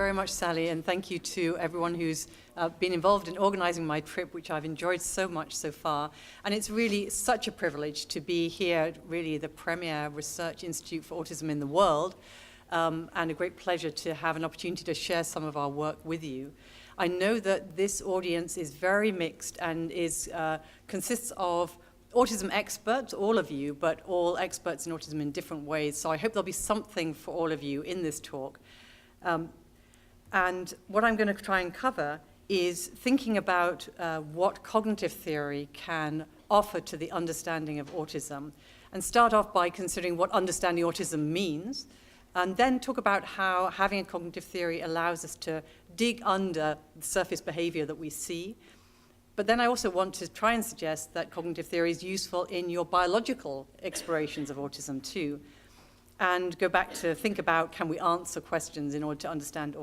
very much, Sally, and thank you to everyone who's been involved in organizing my trip, which I've enjoyed so much so far. And it's really such a privilege to be here at really the premier research institute for autism in the world, and a great pleasure to have an opportunity to share some of our work with you. I know that this audience is very mixed and consists of autism experts, all of you, but all experts in autism in different ways. So I hope there'll be something for all of you in this talk. And what I'm going to try and cover is thinking about what cognitive theory can offer to the understanding of autism, and start off by considering what understanding autism means, and then talk about how having a cognitive theory allows us to dig under the surface behavior that we see. But then I also want to try and suggest that cognitive theory is useful in your biological explorations of autism too, and go back to think about, can we answer questions in order to understand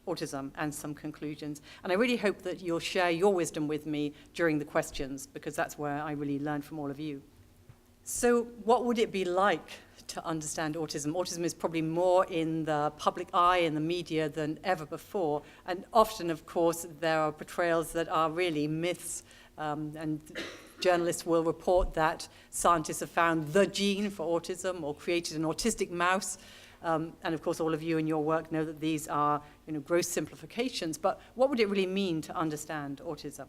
autism, and some conclusions. And I really hope that you'll share your wisdom with me during the questions, because that's where I really learn from all of you. So what would it be like to understand autism? Autism is probably more in the public eye in the media than ever before. And often, of course, there are portrayals that are really myths. And journalists will report that scientists have found the gene for autism or created an autistic mouse. And of course, all of you in your work know that these are gross simplifications. But what would it really mean to understand autism?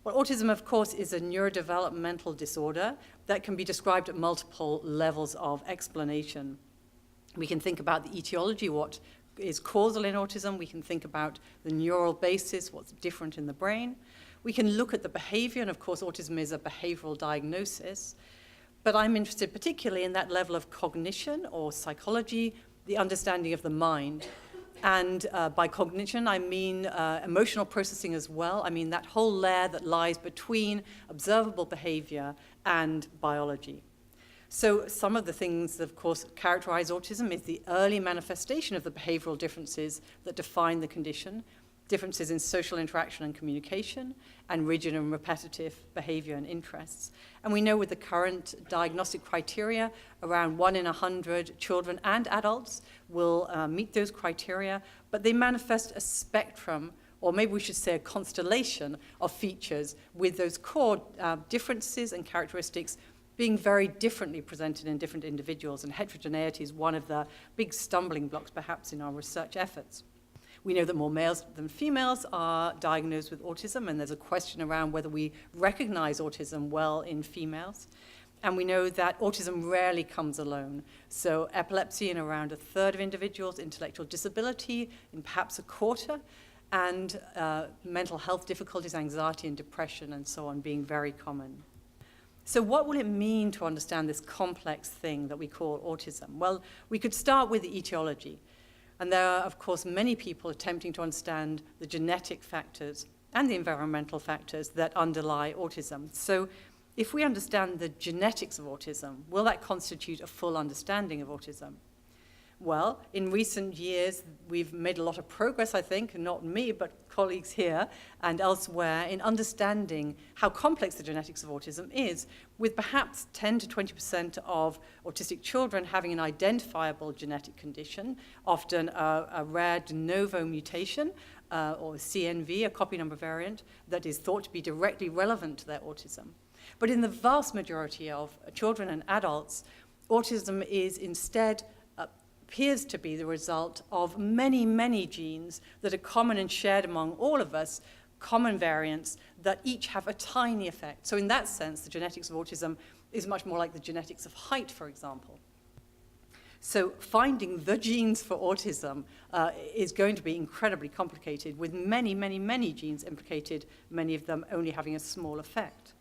Well, autism, of course, is a neurodevelopmental disorder that can be described at multiple levels of explanation. We can think about the etiology, what is causal in autism. We can think about the neural basis, what's different in the brain. We can look at the behavior, and of course, autism is a behavioral diagnosis. But I'm interested particularly in that level of cognition or psychology, the understanding of the mind. And by cognition, I mean emotional processing as well. I mean that whole layer that lies between observable behavior and biology. So some of the things that, of course, characterize autism is the early manifestation of the behavioral differences that define the condition, differences in social interaction and communication, and rigid and repetitive behavior and interests. And we know with the current diagnostic criteria, around 1 in 100 children and adults will meet those criteria, but they manifest a spectrum, or maybe we should say a constellation of features, with those core differences and characteristics being very differently presented in different individuals. And heterogeneity is one of the big stumbling blocks, perhaps, in our research efforts. We know that more males than females are diagnosed with autism, and there's a question around whether we recognize autism well in females. And we know that autism rarely comes alone. So epilepsy in around a third of individuals, intellectual disability in perhaps a quarter, and mental health difficulties, anxiety and depression and so on being very common. So what will it mean to understand this complex thing that we call autism? Well, we could start with the etiology. And there are, of course, many people attempting to understand the genetic factors and the environmental factors that underlie autism. So if we understand the genetics of autism, will that constitute a full understanding of autism? Well, in recent years, we've made a lot of progress, I think, not me, but colleagues here and elsewhere, in understanding how complex the genetics of autism is, with perhaps 10 to 20% of autistic children having an identifiable genetic condition, often a rare de novo mutation, or CNV, a copy number variant, that is thought to be directly relevant to their autism. But in the vast majority of children and adults, autism is instead appears to be the result of many, many genes that are common and shared among all of us, common variants that each have a tiny effect. So in that sense, the genetics of autism is much more like the genetics of height, for example. So finding the genes for autism is going to be incredibly complicated, with many, many, many genes implicated, many of them only having a small effect.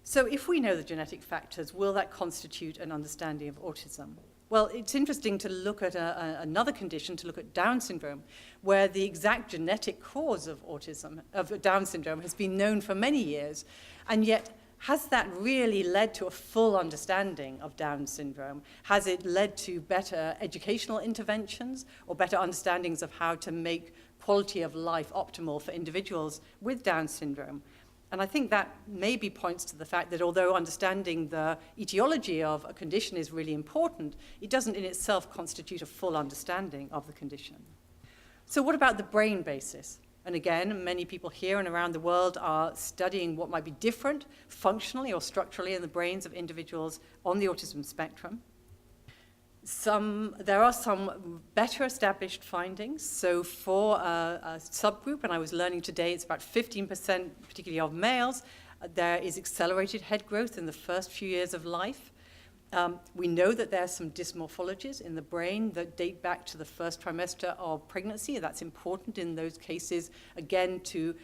So if we know the genetic factors, will that constitute an understanding of autism? Well, it's interesting to look at another condition, to look at Down syndrome, where the exact genetic cause of autism, of Down syndrome, has been known for many years. And yet, has that really led to a full understanding of Down syndrome? Has it led to better educational interventions or better understandings of how to make quality of life optimal for individuals with Down syndrome? And I think that maybe points to the fact that although understanding the etiology of a condition is really important, it doesn't in itself constitute a full understanding of the condition. So what about the brain basis? And again, many people here and around the world are studying what might be different functionally or structurally in the brains of individuals on the autism spectrum. There are some better established findings. So for a subgroup, and I was learning today, it's about 15%, particularly of males, there is accelerated head growth in the first few years of life. We know that there are some dysmorphologies in the brain that date back to the first trimester of pregnancy. That's important in those cases, again, to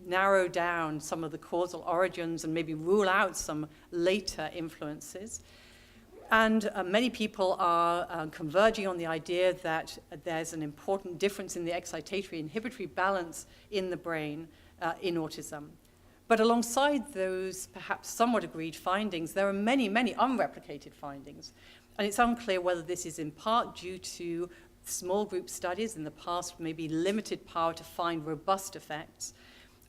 narrow down some of the causal origins and maybe rule out some later influences. And many people are converging on the idea that there's an important difference in the excitatory-inhibitory balance in the brain in autism. But alongside those perhaps somewhat agreed findings, there are many, many unreplicated findings. And it's unclear whether this is in part due to small group studies in the past, maybe limited power to find robust effects,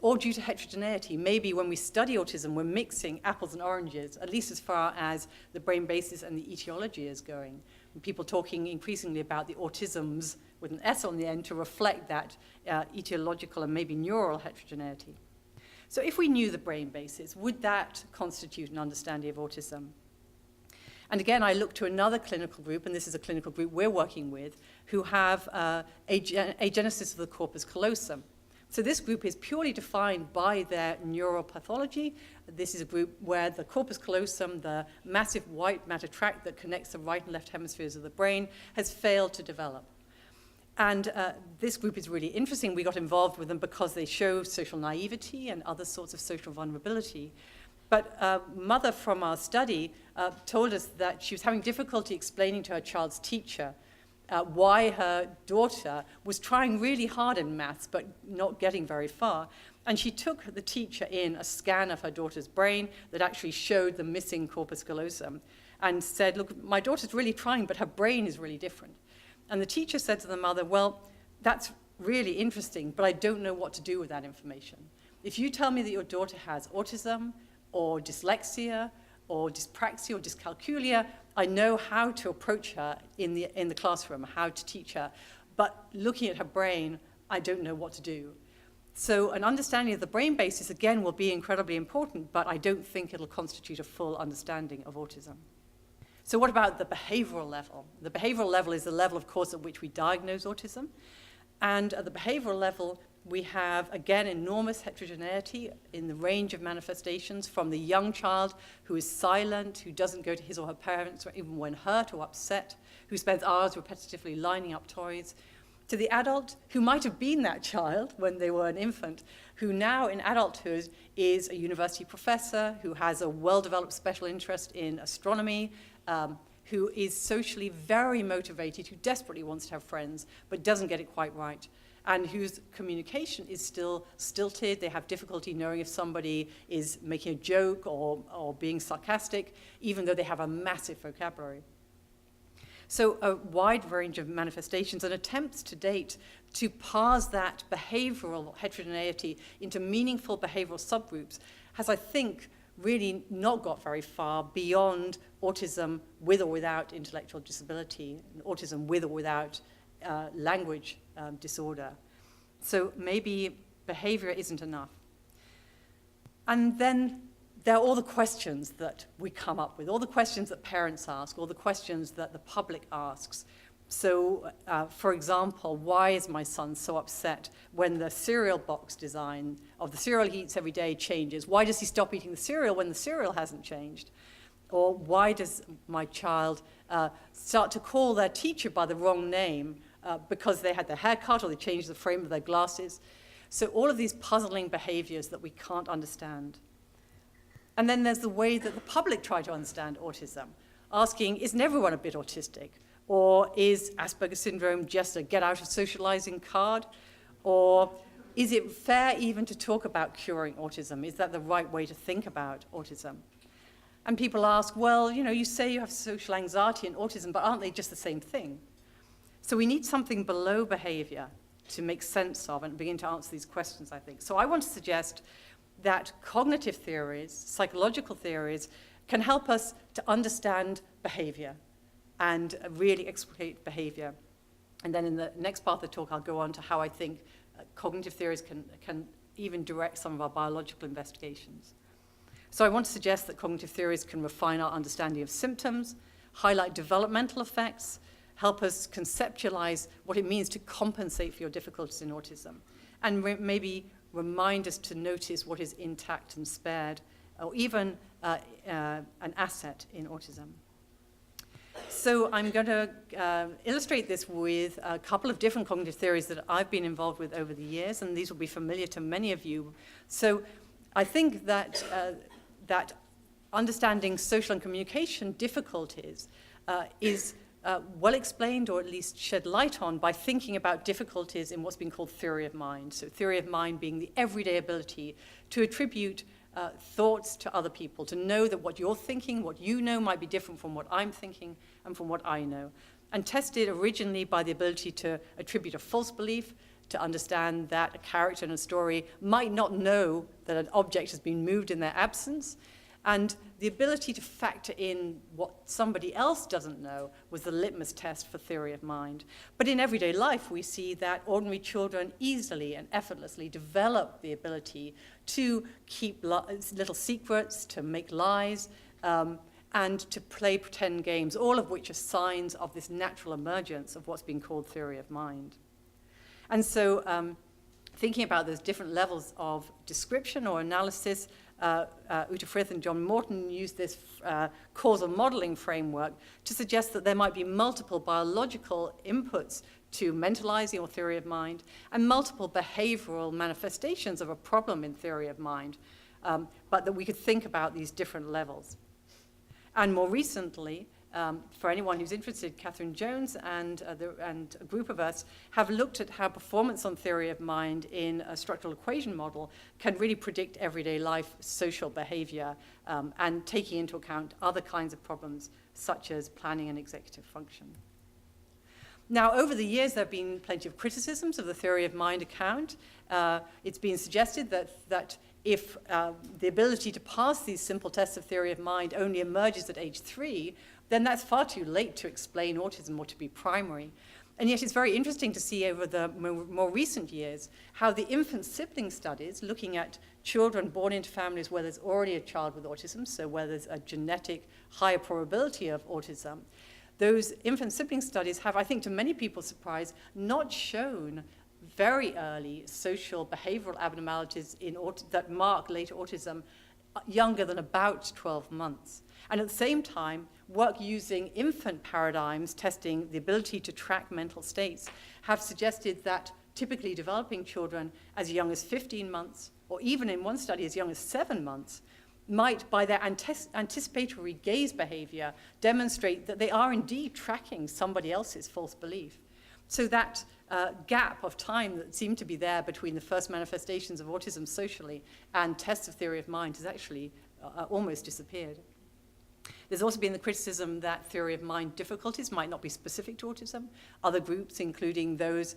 or due to heterogeneity. Maybe when we study autism, we're mixing apples and oranges, at least as far as the brain basis and the etiology is going. And people talking increasingly about the autisms with an S on the end to reflect that etiological and maybe neural heterogeneity. So if we knew the brain basis, would that constitute an understanding of autism? And again, I look to another clinical group, and this is a clinical group we're working with, who have agenesis of the corpus callosum. So this group is purely defined by their neuropathology. This is a group where the corpus callosum, the massive white matter tract that connects the right and left hemispheres of the brain, has failed to develop. And this group is really interesting. We got involved with them because they show social naivety and other sorts of social vulnerability. But a mother from our study told us that she was having difficulty explaining to her child's teacher why her daughter was trying really hard in maths but not getting very far. And she took the teacher in a scan of her daughter's brain that actually showed the missing corpus callosum and said, look, my daughter's really trying, but her brain is really different. And the teacher said to the mother, well, that's really interesting, but I don't know what to do with that information. If you tell me that your daughter has autism or dyslexia or dyspraxia or dyscalculia, I know how to approach her in the classroom, how to teach her. But looking at her brain, I don't know what to do. So an understanding of the brain basis, again, will be incredibly important, but I don't think it'll constitute a full understanding of autism. So what about the behavioral level? The behavioral level is the level, of course, at which we diagnose autism. And at the behavioral level, we have, again, enormous heterogeneity in the range of manifestations, from the young child who is silent, who doesn't go to his or her parents even when hurt or upset, who spends hours repetitively lining up toys, to the adult who might have been that child when they were an infant, who now in adulthood is a university professor, who has a well-developed special interest in astronomy, who is socially very motivated, who desperately wants to have friends, but doesn't get it quite right, and whose communication is still stilted. They have difficulty knowing if somebody is making a joke or being sarcastic, even though they have a massive vocabulary. So a wide range of manifestations and attempts to date to parse that behavioral heterogeneity into meaningful behavioral subgroups has, I think, really not got very far beyond autism with or without intellectual disability, and autism with or without language disorder. So maybe behavior isn't enough. And then there are all the questions that we come up with, all the questions that parents ask, all the questions that the public asks. So, for example, why is my son so upset when the cereal box design of the cereal he eats every day changes? Why does he stop eating the cereal when the cereal hasn't changed? Or why does my child start to call their teacher by the wrong name because they had their hair cut or they changed the frame of their glasses? So all of these puzzling behaviors that we can't understand. And then there's the way that the public try to understand autism, asking, isn't everyone a bit autistic? Or is Asperger's syndrome just a get-out-of-socializing card? Or is it fair even to talk about curing autism? Is that the right way to think about autism? And people ask, well, you say you have social anxiety and autism, but aren't they just the same thing? So we need something below behavior to make sense of and begin to answer these questions, I think. So I want to suggest that cognitive theories, psychological theories, can help us to understand behavior and really explicate behavior. And then in the next part of the talk, I'll go on to how I think cognitive theories can even direct some of our biological investigations. So I want to suggest that cognitive theories can refine our understanding of symptoms, highlight developmental effects, help us conceptualize what it means to compensate for your difficulties in autism, and maybe remind us to notice what is intact and spared, or even an asset in autism. So I'm going to illustrate this with a couple of different cognitive theories that I've been involved with over the years, and these will be familiar to many of you. So I think that that understanding social and communication difficulties is well explained, or at least shed light on, by thinking about difficulties in what's been called theory of mind. So theory of mind being the everyday ability to attribute thoughts to other people, to know that what you're thinking, what you know, might be different from what I'm thinking and from what I know. And tested originally by the ability to attribute a false belief, to understand that a character in a story might not know that an object has been moved in their absence, and the ability to factor in what somebody else doesn't know was the litmus test for theory of mind. But in everyday life, we see that ordinary children easily and effortlessly develop the ability to keep little secrets, to make lies, and to play pretend games, all of which are signs of this natural emergence of what's been called theory of mind. And so thinking about those different levels of description or analysis, Uta Frith and John Morton used this causal modeling framework to suggest that there might be multiple biological inputs to mentalizing or theory of mind, and multiple behavioral manifestations of a problem in theory of mind, but that we could think about these different levels. And more recently, for anyone who's interested, Catherine Jones and a group of us have looked at how performance on theory of mind in a structural equation model can really predict everyday life social behavior, and taking into account other kinds of problems such as planning and executive function. Now, over the years, there have been plenty of criticisms of the theory of mind account. It's been suggested that if the ability to pass these simple tests of theory of mind only emerges at age 3, then that's far too late to explain autism or to be primary. And yet it's very interesting to see over the more recent years how the infant sibling studies, looking at children born into families where there's already a child with autism, so where there's a genetic higher probability of autism, those infant sibling studies have, I think to many people's surprise, not shown very early social behavioral abnormalities that mark later autism younger than about 12 months. And at the same time, work using infant paradigms, testing the ability to track mental states, have suggested that typically developing children as young as 15 months, or even in one study as young as 7 months, might, by their anticipatory gaze behavior, demonstrate that they are indeed tracking somebody else's false belief. So that gap of time that seemed to be there between the first manifestations of autism socially and tests of theory of mind has actually almost disappeared. There's also been the criticism that theory of mind difficulties might not be specific to autism. Other groups, including those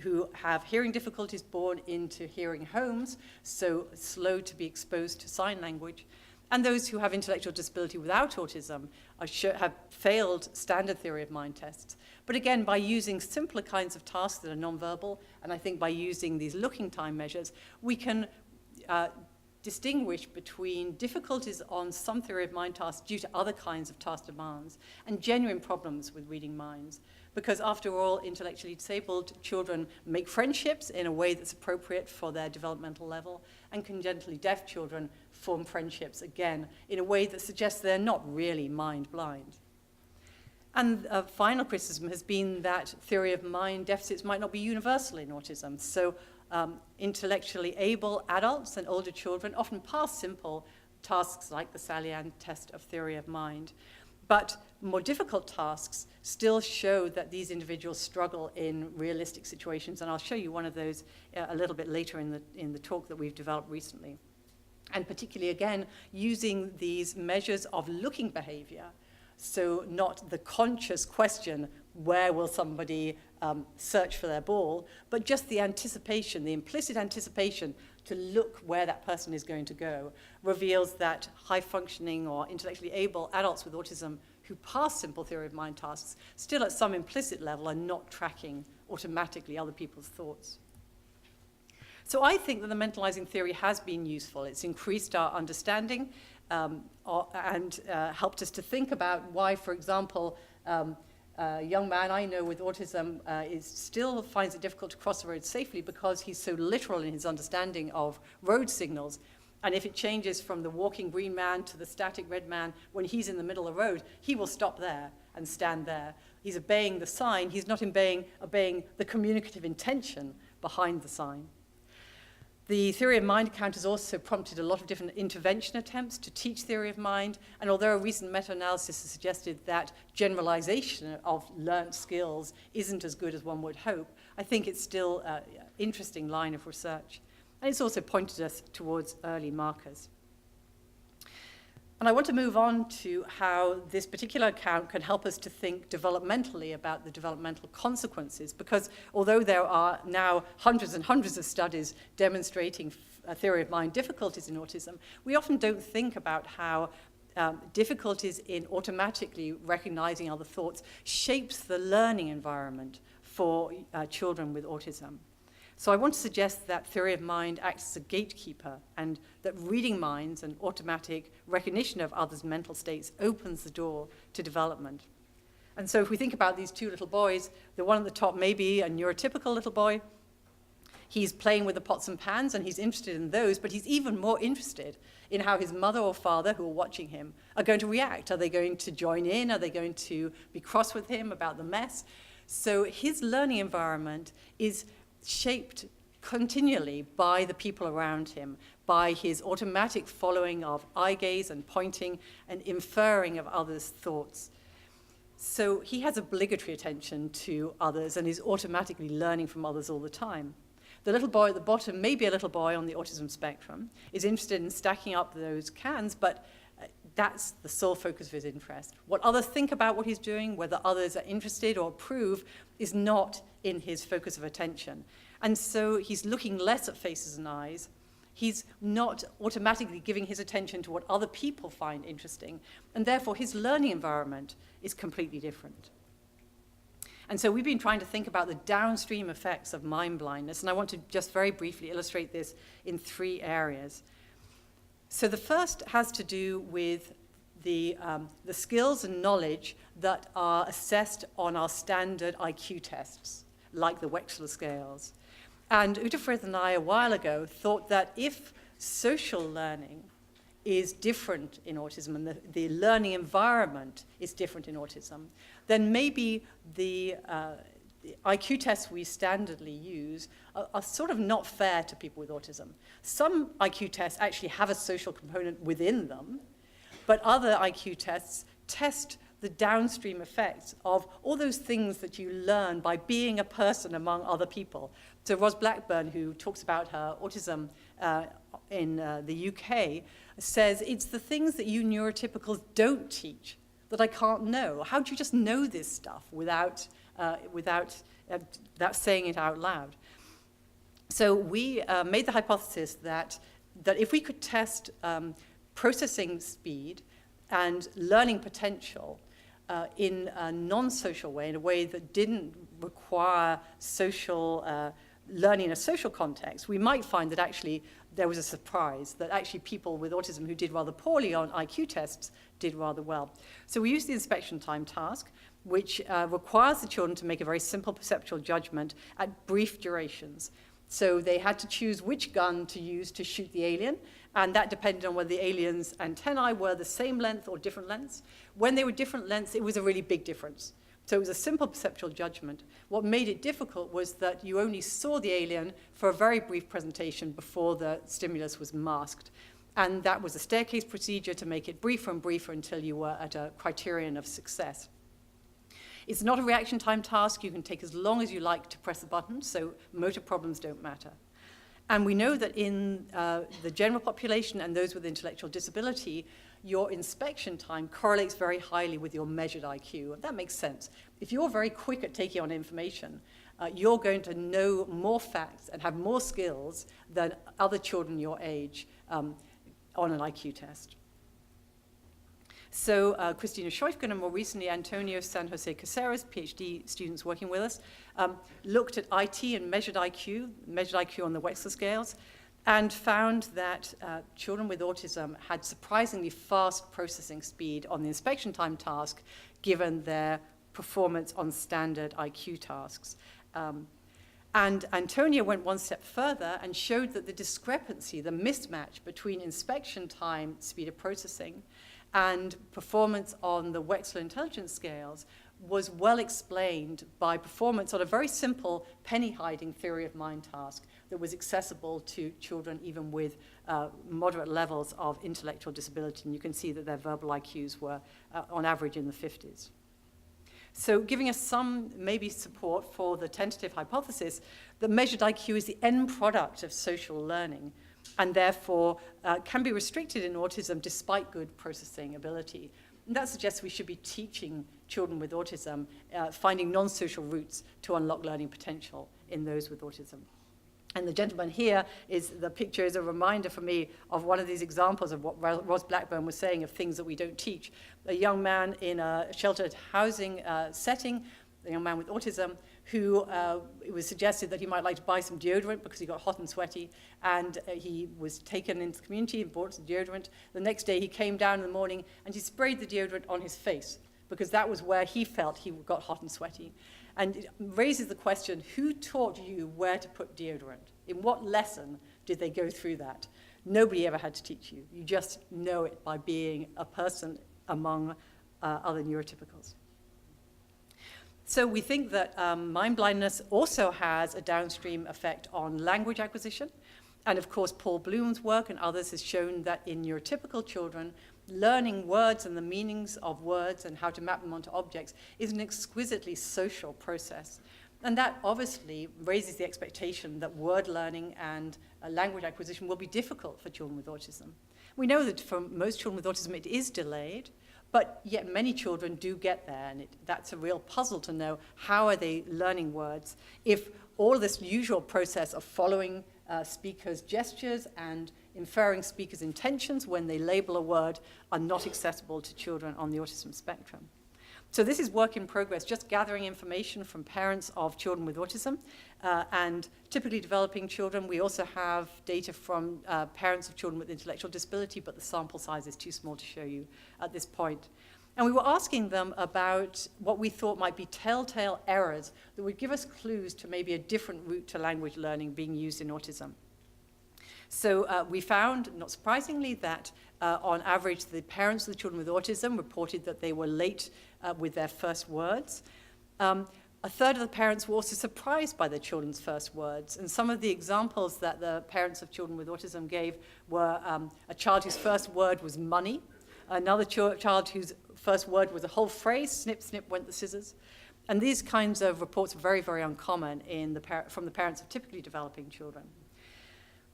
who have hearing difficulties born into hearing homes, so slow to be exposed to sign language, and those who have intellectual disability without autism have failed standard theory of mind tests. But again, by using simpler kinds of tasks that are nonverbal, and I think by using these looking time measures, we can distinguish between difficulties on some theory of mind tasks due to other kinds of task demands and genuine problems with reading minds. Because after all, intellectually disabled children make friendships in a way that's appropriate for their developmental level, and congenitally deaf children form friendships, again, in a way that suggests they're not really mind blind. And a final criticism has been that theory of mind deficits might not be universal in autism. So intellectually able adults and older children often pass simple tasks like the Salian test of theory of mind. But more difficult tasks still show that these individuals struggle in realistic situations, and I'll show you one of those a little bit later in the talk that we've developed recently. And particularly, again, using these measures of looking behavior, so not the conscious question, where will somebody search for their ball, but just the anticipation, the implicit anticipation to look where that person is going to go, reveals that high-functioning or intellectually able adults with autism who pass simple theory of mind tasks still at some implicit level are not tracking automatically other people's thoughts. So I think that the mentalizing theory has been useful. It's increased our understanding and helped us to think about why, for example, a young man I know with autism still finds it difficult to cross the road safely because he's so literal in his understanding of road signals. And if it changes from the walking green man to the static red man, when he's in the middle of the road, he will stop there and stand there. He's obeying the sign. He's not obeying the communicative intention behind the sign. The theory of mind account has also prompted a lot of different intervention attempts to teach theory of mind, and although a recent meta-analysis has suggested that generalization of learnt skills isn't as good as one would hope, I think it's still an interesting line of research. And it's also pointed us towards early markers. And I want to move on to how this particular account can help us to think developmentally about the developmental consequences, because although there are now hundreds and hundreds of studies demonstrating theory of mind difficulties in autism, we often don't think about how difficulties in automatically recognizing other thoughts shapes the learning environment for children with autism. So I want to suggest that theory of mind acts as a gatekeeper, and that reading minds and automatic recognition of others' mental states opens the door to development. And so if we think about these two little boys, the one at the top may be a neurotypical little boy. He's playing with the pots and pans, and he's interested in those, but he's even more interested in how his mother or father, who are watching him, are going to react. Are they going to join in? Are they going to be cross with him about the mess? So his learning environment is shaped continually by the people around him, by his automatic following of eye gaze and pointing and inferring of others' thoughts. So he has obligatory attention to others and is automatically learning from others all the time. The little boy at the bottom may be a little boy on the autism spectrum, is interested in stacking up those cans, but that's the sole focus of his interest. What others think about what he's doing, whether others are interested or approve, is not in his focus of attention. And so he's looking less at faces and eyes. He's not automatically giving his attention to what other people find interesting. And therefore, his learning environment is completely different. And so we've been trying to think about the downstream effects of mind blindness. And I want to just very briefly illustrate this in 3 areas. So the first has to do with the skills and knowledge that are assessed on our standard IQ tests, like the Wechsler scales. And Uta Frith and I, a while ago, thought that if social learning is different in autism and the learning environment is different in autism, then maybe the IQ tests we standardly use are sort of not fair to people with autism. Some IQ tests actually have a social component within them, but other IQ tests test the downstream effects of all those things that you learn by being a person among other people. So Ros Blackburn, who talks about her autism in the UK, says, it's the things that you neurotypicals don't teach that I can't know. How do you just know this stuff without saying it out loud? So we made the hypothesis that if we could test processing speed and learning potential in a non-social way, in a way that didn't require social learning in a social context, we might find that actually there was a surprise, that actually people with autism who did rather poorly on IQ tests did rather well. So we used the inspection time task, which requires the children to make a very simple perceptual judgment at brief durations. So they had to choose which gun to use to shoot the alien, and that depended on whether the alien's antennae were the same length or different lengths. When they were different lengths, it was a really big difference. So it was a simple perceptual judgment. What made it difficult was that you only saw the alien for a very brief presentation before the stimulus was masked. And that was a staircase procedure to make it briefer and briefer until you were at a criterion of success. It's not a reaction time task. You can take as long as you like to press the button, so motor problems don't matter. And we know that in the general population and those with intellectual disability, your inspection time correlates very highly with your measured IQ. And that makes sense. If you're very quick at taking on information, you're going to know more facts and have more skills than other children your age on an IQ test. So Christina Scheufgen and more recently Antonio San Jose Caceres, PhD students working with us, looked at IT and measured IQ on the Wechsler scales, and found that children with autism had surprisingly fast processing speed on the inspection time task, given their performance on standard IQ tasks. And Antonio went one step further and showed that the discrepancy, the mismatch between inspection time, speed of processing, and performance on the Wechsler intelligence scales was well explained by performance on a very simple penny-hiding theory of mind task that was accessible to children even with moderate levels of intellectual disability. And you can see that their verbal IQs were on average in the 50s. So giving us some maybe support for the tentative hypothesis that measured IQ is the end product of social learning and therefore can be restricted in autism despite good processing ability. And that suggests we should be teaching children with autism, finding non-social routes to unlock learning potential in those with autism. And the gentleman here the picture is a reminder for me of one of these examples of what Ross Blackburn was saying of things that we don't teach. A young man in a sheltered housing setting, a young man with autism, who it was suggested that he might like to buy some deodorant because he got hot and sweaty, and he was taken into the community and bought some deodorant. The next day he came down in the morning and he sprayed the deodorant on his face because that was where he felt he got hot and sweaty. And it raises the question, who taught you where to put deodorant? In what lesson did they go through that? Nobody ever had to teach you. You just know it by being a person among other neurotypicals. So we think that mind blindness also has a downstream effect on language acquisition. And of course, Paul Bloom's work and others has shown that in neurotypical children, learning words and the meanings of words and how to map them onto objects is an exquisitely social process. And that obviously raises the expectation that word learning and language acquisition will be difficult for children with autism. We know that for most children with autism it is delayed, but yet many children do get there, and that's a real puzzle to know how are they learning words if all this usual process of following speakers' gestures and inferring speakers' intentions when they label a word are not accessible to children on the autism spectrum. So this is work in progress, just gathering information from parents of children with autism and typically developing children. We also have data from parents of children with intellectual disability, but the sample size is too small to show you at this point. And we were asking them about what we thought might be telltale errors that would give us clues to maybe a different route to language learning being used in autism. So we found, not surprisingly, that on average, the parents of the children with autism reported that they were late with their first words. A third of the parents were also surprised by their children's first words. And some of the examples that the parents of children with autism gave were a child whose first word was money, another child whose first word was a whole phrase, snip, snip, went the scissors. And these kinds of reports are very, very uncommon from the parents of typically developing children.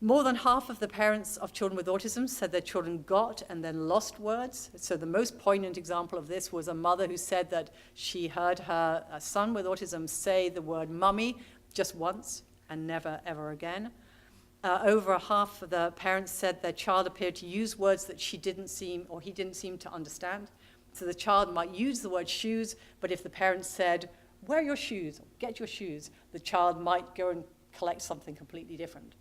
More than half of the parents of children with autism said their children got and then lost words. So the most poignant example of this was a mother who said that she heard her son with autism say the word mummy just once and never, ever again. Over half of the parents said their child appeared to use words that he didn't seem to understand. So the child might use the word shoes, but if the parents said, wear your shoes, or get your shoes, the child might go and collect something completely different.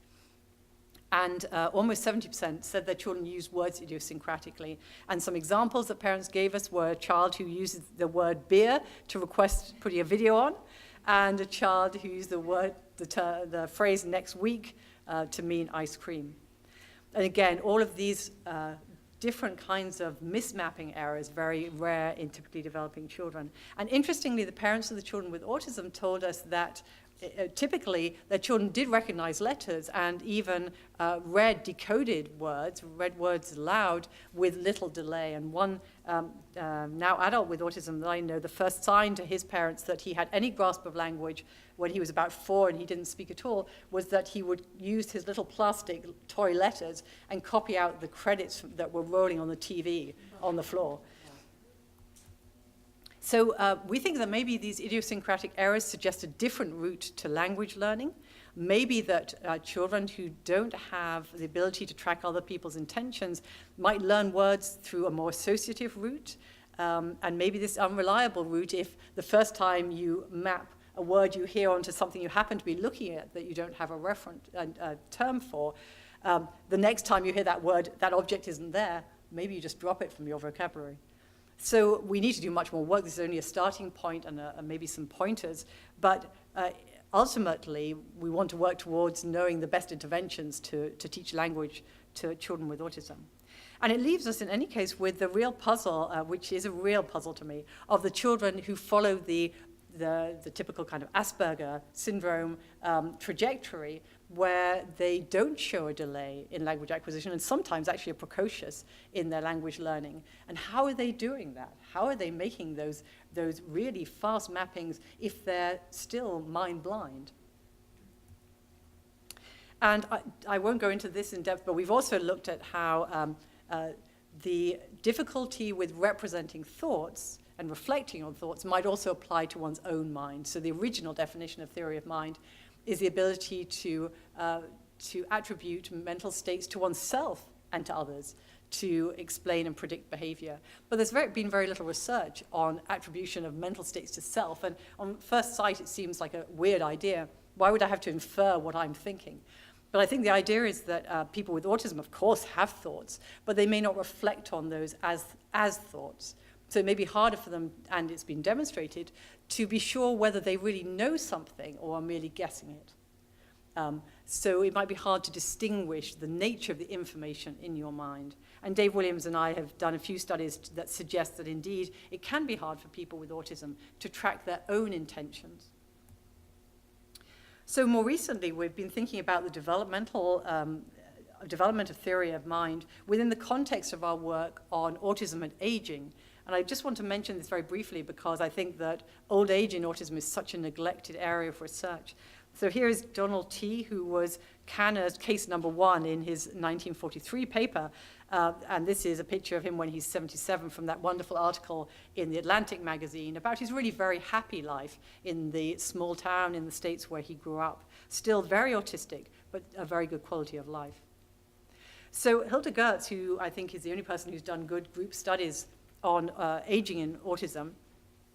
And almost 70% said their children used words idiosyncratically. And some examples that parents gave us were a child who uses the word beer to request putting a video on, and a child who used the phrase next week to mean ice cream. And again, all of these different kinds of mismapping errors, very rare in typically developing children. And interestingly, the parents of the children with autism told us that typically their children did recognize letters and even read decoded words, read words aloud with little delay. And one now adult with autism that I know, the first sign to his parents that he had any grasp of language when he was about 4 and he didn't speak at all was that he would use his little plastic toy letters and copy out the credits that were rolling on the TV on the floor. So we think that maybe these idiosyncratic errors suggest a different route to language learning, Maybe that children who don't have the ability to track other people's intentions might learn words through a more associative route, and maybe this unreliable route if the first time you map a word you hear onto something you happen to be looking at that you don't have a reference term for, the next time you hear that word, that object isn't there, maybe you just drop it from your vocabulary. So we need to do much more work. This is only a starting point and maybe some pointers, but ultimately we want to work towards knowing the best interventions to teach language to children with autism. And it leaves us in any case with the real puzzle, which is a real puzzle to me, of the children who follow the typical kind of Asperger syndrome trajectory, where they don't show a delay in language acquisition and sometimes actually are precocious in their language learning. And how are they doing that? How are they making those really fast mappings if they're still mind blind? And I won't go into this in depth, but we've also looked at how the difficulty with representing thoughts and reflecting on thoughts might also apply to one's own mind. So the original definition of theory of mind is the ability to attribute mental states to oneself and to others, to explain and predict behavior. But there's been very little research on attribution of mental states to self, and on first sight it seems like a weird idea. Why would I have to infer what I'm thinking? But I think the idea is that people with autism, of course, have thoughts, but they may not reflect on those as thoughts. So it may be harder for them, and it's been demonstrated, to be sure whether they really know something or are merely guessing it. So it might be hard to distinguish the nature of the information in your mind. And Dave Williams and I have done a few studies that suggest that indeed it can be hard for people with autism to track their own intentions. So more recently, we've been thinking about the development of theory of mind within the context of our work on autism and aging. And I just want to mention this very briefly because I think that old age in autism is such a neglected area of research. So here is Donald T., who was Kanner's case number 1 in his 1943 paper. And this is a picture of him when he's 77 from that wonderful article in the Atlantic magazine about his really very happy life in the small town in the States where he grew up. Still very autistic, but a very good quality of life. So Hilda Gertz, who I think is the only person who's done good group studies on aging in autism,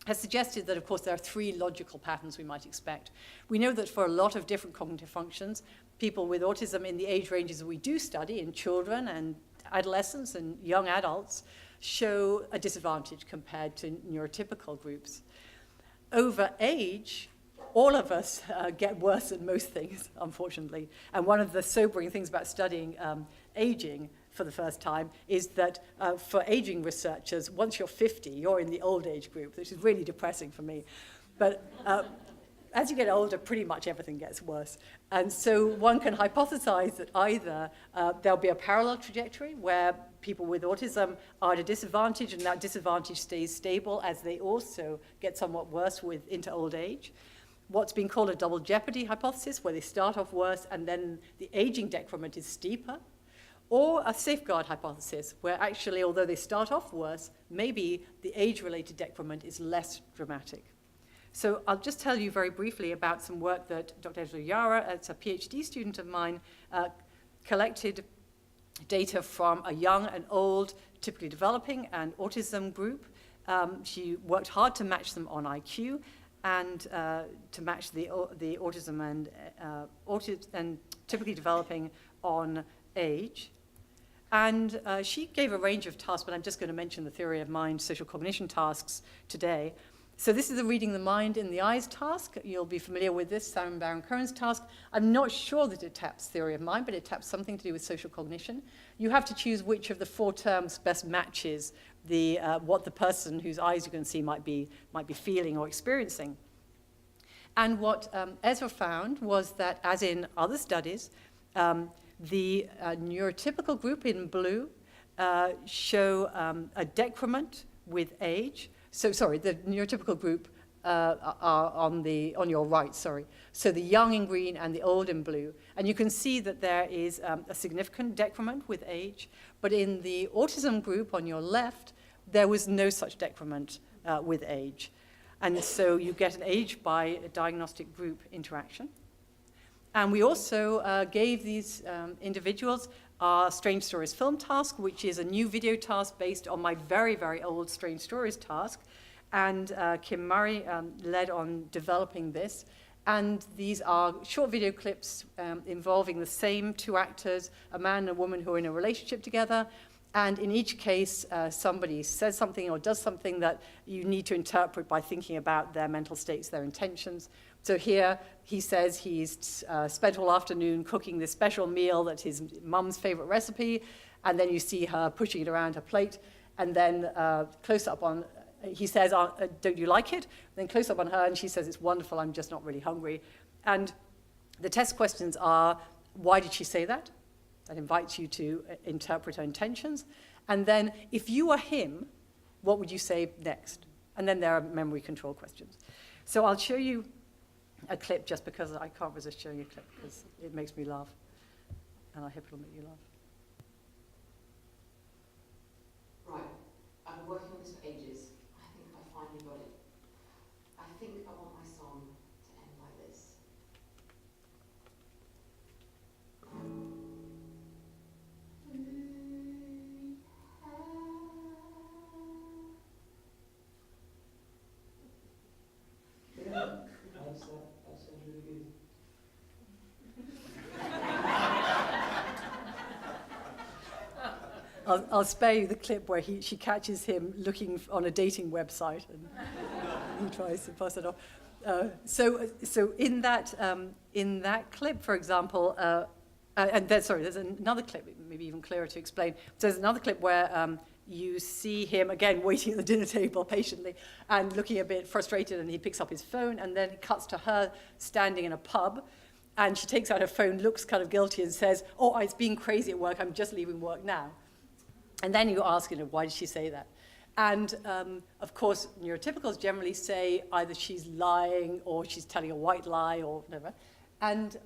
has suggested that, of course, there are 3 logical patterns we might expect. We know that for a lot of different cognitive functions, people with autism in the age ranges that we do study, in children and adolescents and young adults, show a disadvantage compared to neurotypical groups. Over age, all of us get worse at most things, unfortunately. And one of the sobering things about studying aging for the first time is that for aging researchers, once you're 50, you're in the old age group, which is really depressing for me. But as you get older, pretty much everything gets worse. And so one can hypothesize that either there'll be a parallel trajectory where people with autism are at a disadvantage and that disadvantage stays stable as they also get somewhat worse into old age. What's been called a double jeopardy hypothesis, where they start off worse and then the aging decrement is steeper. Or a safeguard hypothesis, where actually, although they start off worse, maybe the age-related decrement is less dramatic. So I'll just tell you very briefly about some work that Dr. Ezra Yara, it's a Ph.D. student of mine, collected data from a young and old, typically developing, and autism group. She worked hard to match them on IQ and to match the autism and typically developing on age. And she gave a range of tasks, but I'm just going to mention the theory of mind, social cognition tasks today. So this is the reading the mind in the eyes task. You'll be familiar with this, Simon Baron-Cohen's task. I'm not sure that it taps theory of mind, but it taps something to do with social cognition. You have to choose which of the 4 terms best matches what the person whose eyes you can see might be feeling or experiencing. And what Ezra found was that, as in other studies, the neurotypical group in blue show a decrement with age. So, sorry, the neurotypical group are on your right, sorry. So the young in green and the old in blue. And you can see that there is a significant decrement with age. But in the autism group on your left, there was no such decrement with age. And so you get an age by a diagnostic group interaction. And we also gave these individuals our Strange Stories film task, which is a new video task based on my very, very old Strange Stories task. And Kim Murray led on developing this. And these are short video clips involving the same two actors, a man and a woman who are in a relationship together. And in each case, somebody says something or does something that you need to interpret by thinking about their mental states, their intentions. So here, he says he's spent all afternoon cooking this special meal that's his mum's favorite recipe, and then you see her pushing it around her plate, and then close up on, he says, don't you like it? Then close up on her, and she says, it's wonderful, I'm just not really hungry. And the test questions are, why did she say that? That invites you to interpret her intentions. And then, if you were him, what would you say next? And then there are memory control questions. So I'll show you a clip just because I can't resist showing you a clip because it makes me laugh. And I hope it'll make you laugh. Right, I've been working on this for ages. I think I finally got it. I think I want my song to end like this. That sounds really good. I'll spare you the clip where she catches him looking on a dating website and he tries to pass it off. So in that clip, for example, and then, sorry, there's another clip, maybe even clearer to explain. So there's another clip where you see him, again, waiting at the dinner table patiently and looking a bit frustrated, and he picks up his phone, and then it cuts to her standing in a pub, and she takes out her phone, looks kind of guilty, and says, oh, it's been crazy at work, I'm just leaving work now. And then you ask, why did she say that? And, of course, neurotypicals generally say either she's lying or she's telling a white lie or whatever. And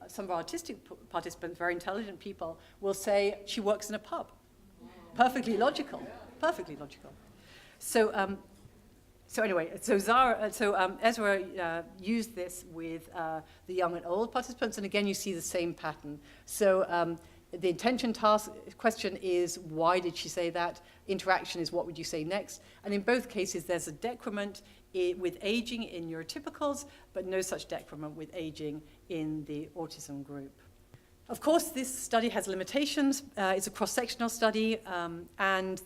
some of our autistic participants, very intelligent people, will say she works in a pub. Perfectly logical. Perfectly logical. So anyway, Ezra used this with the young and old participants, and again, you see the same pattern. So the intention task question is, why did she say that? Interaction is, what would you say next? And in both cases, there's a decrement with aging in neurotypicals, but no such decrement with aging in the autism group. Of course, this study has limitations. It's a cross-sectional study, and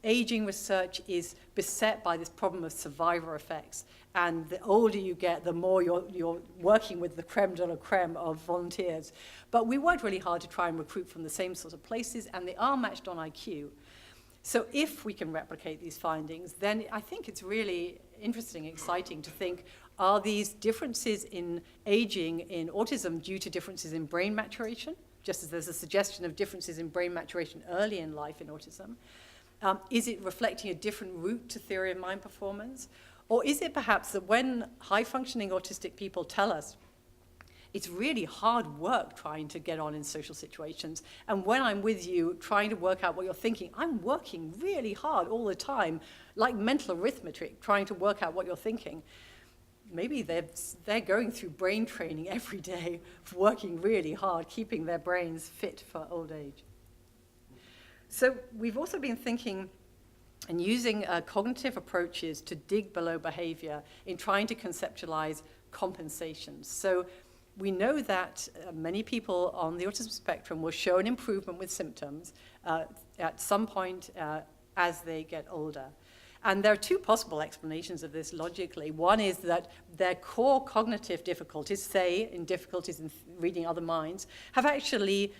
aging research is beset by this problem of survivor effects. And the older you get, the more you're working with the creme de la creme of volunteers. But we worked really hard to try and recruit from the same sort of places, and they are matched on IQ. So if we can replicate these findings, then I think it's really interesting, exciting to think, are these differences in aging in autism due to differences in brain maturation, just as there's a suggestion of differences in brain maturation early in life in autism? Is it reflecting a different route to theory of mind performance? Or is it perhaps that when high-functioning autistic people tell us it's really hard work trying to get on in social situations, and when I'm with you trying to work out what you're thinking, I'm working really hard all the time, like mental arithmetic, trying to work out what you're thinking. Maybe they're going through brain training every day, working really hard, keeping their brains fit for old age. So we've also been thinking and using cognitive approaches to dig below behavior in trying to conceptualize compensations. So we know that many people on the autism spectrum will show an improvement with symptoms at some point as they get older. And there are two possible explanations of this logically. One is that their core cognitive difficulties, say in difficulties in reading other minds, have actually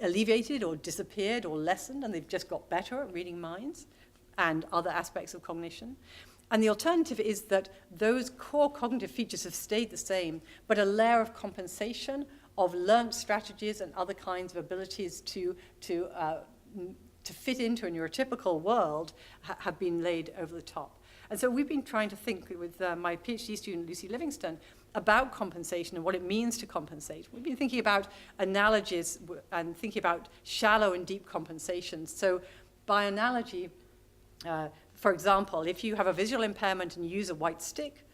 alleviated or disappeared or lessened, and they've just got better at reading minds and other aspects of cognition. And the alternative is that those core cognitive features have stayed the same, but a layer of compensation of learned strategies and other kinds of abilities to fit into a neurotypical world have been laid over the top. And so we've been trying to think with my Ph.D. student, Lucy Livingston, about compensation and what it means to compensate. We've been thinking about analogies and thinking about shallow and deep compensations. So by analogy, for example, if you have a visual impairment and you use a white stick,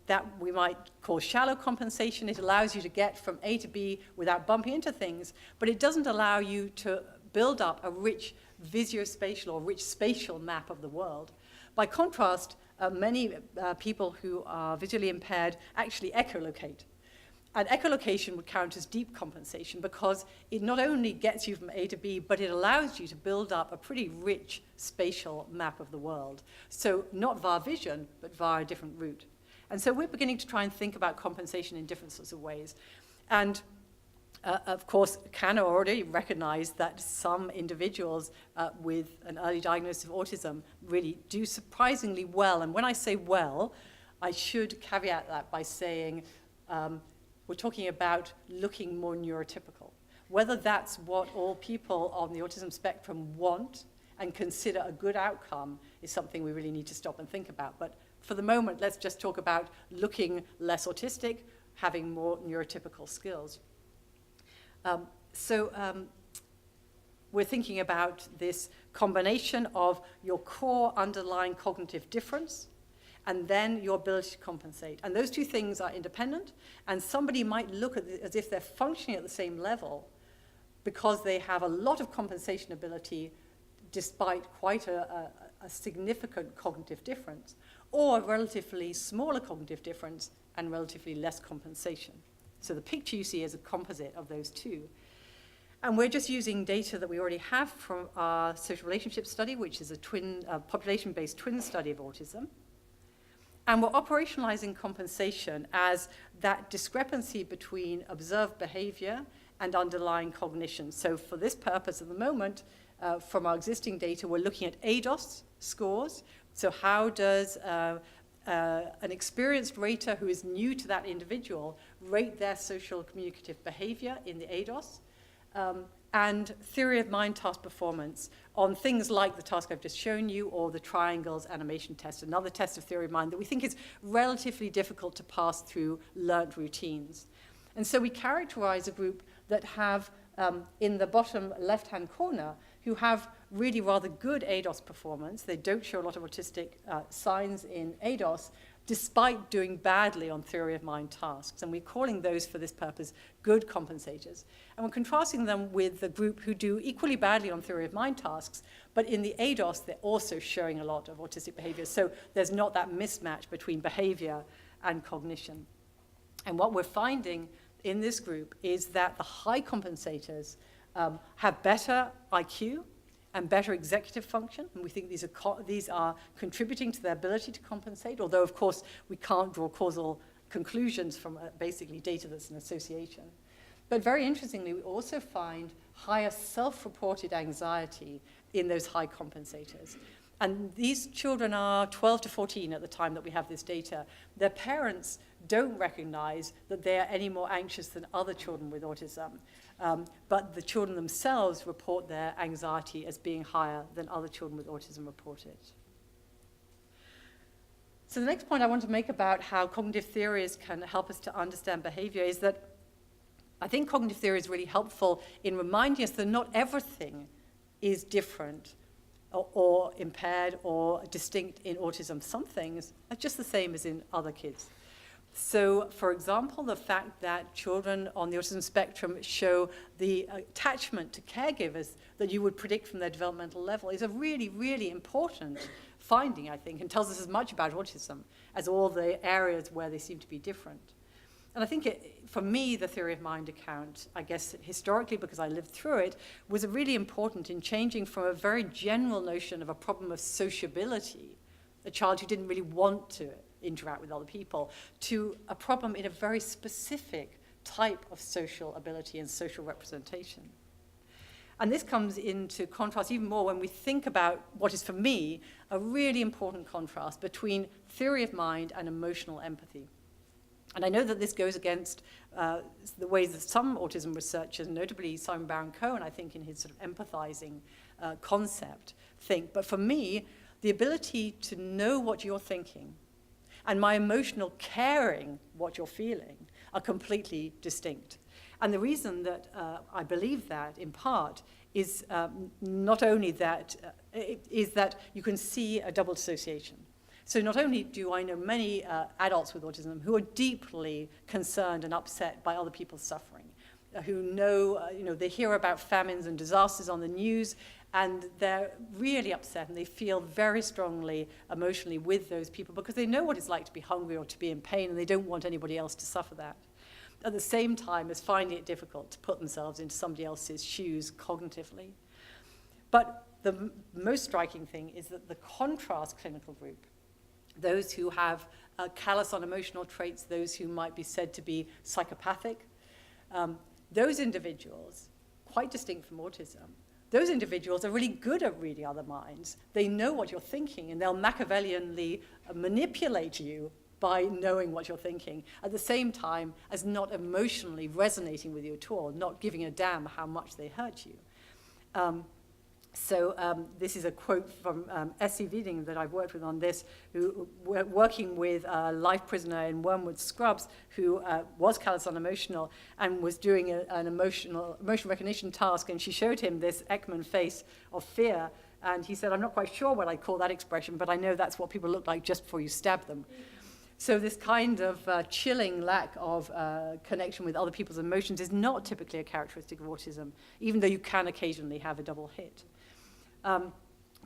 that we might call shallow compensation. It allows you to get from A to B without bumping into things, but it doesn't allow you to build up a rich visuospatial or rich spatial map of the world. By contrast, many people who are visually impaired actually echolocate. And echolocation would count as deep compensation because it not only gets you from A to B, but it allows you to build up a pretty rich spatial map of the world. So not via vision, but via a different route. And so we're beginning to try and think about compensation in different sorts of ways. And of course, Canna already recognized that some individuals with an early diagnosis of autism really do surprisingly well. And when I say well, I should caveat that by saying we're talking about looking more neurotypical. Whether that's what all people on the autism spectrum want and consider a good outcome is something we really need to stop and think about. But for the moment, let's just talk about looking less autistic, having more neurotypical skills. We're thinking about this combination of your core underlying cognitive difference and then your ability to compensate. And those two things are independent, and somebody might look at it as if they're functioning at the same level because they have a lot of compensation ability despite quite a significant cognitive difference, or a relatively smaller cognitive difference and relatively less compensation. So the picture you see is a composite of those two. And we're just using data that we already have from our social relationship study, which is a population-based twin study of autism. And we're operationalizing compensation as that discrepancy between observed behavior and underlying cognition. So for this purpose at the moment, from our existing data, we're looking at ADOS scores. So how does an experienced rater who is new to that individual rate their social communicative behavior in the ADOS? And theory of mind task performance on things like the task I've just shown you or the triangles animation test, another test of theory of mind that we think is relatively difficult to pass through learned routines. And so we characterize a group that have, in the bottom left-hand corner, who have really rather good ADOS performance. They don't show a lot of autistic signs in ADOS, despite doing badly on theory of mind tasks. And we're calling those, for this purpose, good compensators. And we're contrasting them with the group who do equally badly on theory of mind tasks, but in the ADOS, they're also showing a lot of autistic behavior. So there's not that mismatch between behavior and cognition. And what we're finding in this group is that the high compensators have better IQ and better executive function, and we think these are contributing to their ability to compensate, although, of course, we can't draw causal conclusions from basically data that's an association. But very interestingly, we also find higher self-reported anxiety in those high compensators. And these children are 12 to 14 at the time that we have this data. Their parents don't recognize that they are any more anxious than other children with autism. But the children themselves report their anxiety as being higher than other children with autism report it. So the next point I want to make about how cognitive theories can help us to understand behavior is that I think cognitive theory is really helpful in reminding us that not everything is different or impaired or distinct in autism. Some things are just the same as in other kids. So, for example, the fact that children on the autism spectrum show the attachment to caregivers that you would predict from their developmental level is a really, really important finding, I think, and tells us as much about autism as all the areas where they seem to be different. And I think, for me, the theory of mind account, I guess historically, because I lived through it, was really important in changing from a very general notion of a problem of sociability, a child who didn't really want to interact with other people, to a problem in a very specific type of social ability and social representation. And this comes into contrast even more when we think about what is, for me, a really important contrast between theory of mind and emotional empathy. And I know that this goes against the ways that some autism researchers, notably Simon Baron-Cohen, I think in his sort of empathizing concept, think. But for me, the ability to know what you're thinking and my emotional caring what you're feeling are completely distinct. And the reason that I believe that, in part, is not only that, is that you can see a double dissociation. So not only do I know many adults with autism who are deeply concerned and upset by other people's suffering, who know, they hear about famines and disasters on the news, and they're really upset, and they feel very strongly emotionally with those people because they know what it's like to be hungry or to be in pain, and they don't want anybody else to suffer that. At the same time as finding it difficult to put themselves into somebody else's shoes cognitively. But the most striking thing is that the contrast clinical group, those who have callous on emotional traits, those who might be said to be psychopathic, those individuals, quite distinct from autism, those individuals are really good at reading other minds. They know what you're thinking, and they'll Machiavellianly manipulate you by knowing what you're thinking, at the same time as not emotionally resonating with you at all, not giving a damn how much they hurt you. This is a quote from S.C. Wieding that I've worked with on this, who working with a life prisoner in Wormwood Scrubs who was callous on emotional and was doing an emotion recognition task, and she showed him this Ekman face of fear, and he said, I'm not quite sure what I call that expression, but I know that's what people look like just before you stab them. So this kind of chilling lack of connection with other people's emotions is not typically a characteristic of autism, even though you can occasionally have a double hit.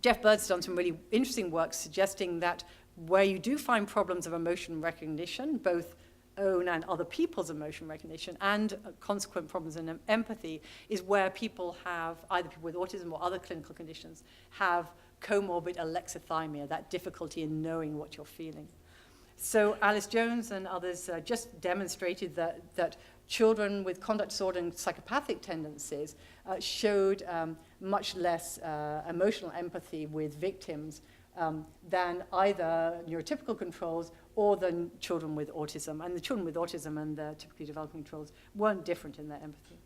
Jeff Bird's done some really interesting work suggesting that where you do find problems of emotion recognition, both own and other people's emotion recognition, and consequent problems in empathy, is where people have, either people with autism or other clinical conditions, have comorbid alexithymia, that difficulty in knowing what you're feeling. So Alice Jones and others just demonstrated that children with conduct disorder and psychopathic tendencies showed much less emotional empathy with victims than either neurotypical controls or the children with autism. And the children with autism and the typically developing controls weren't different in their empathy.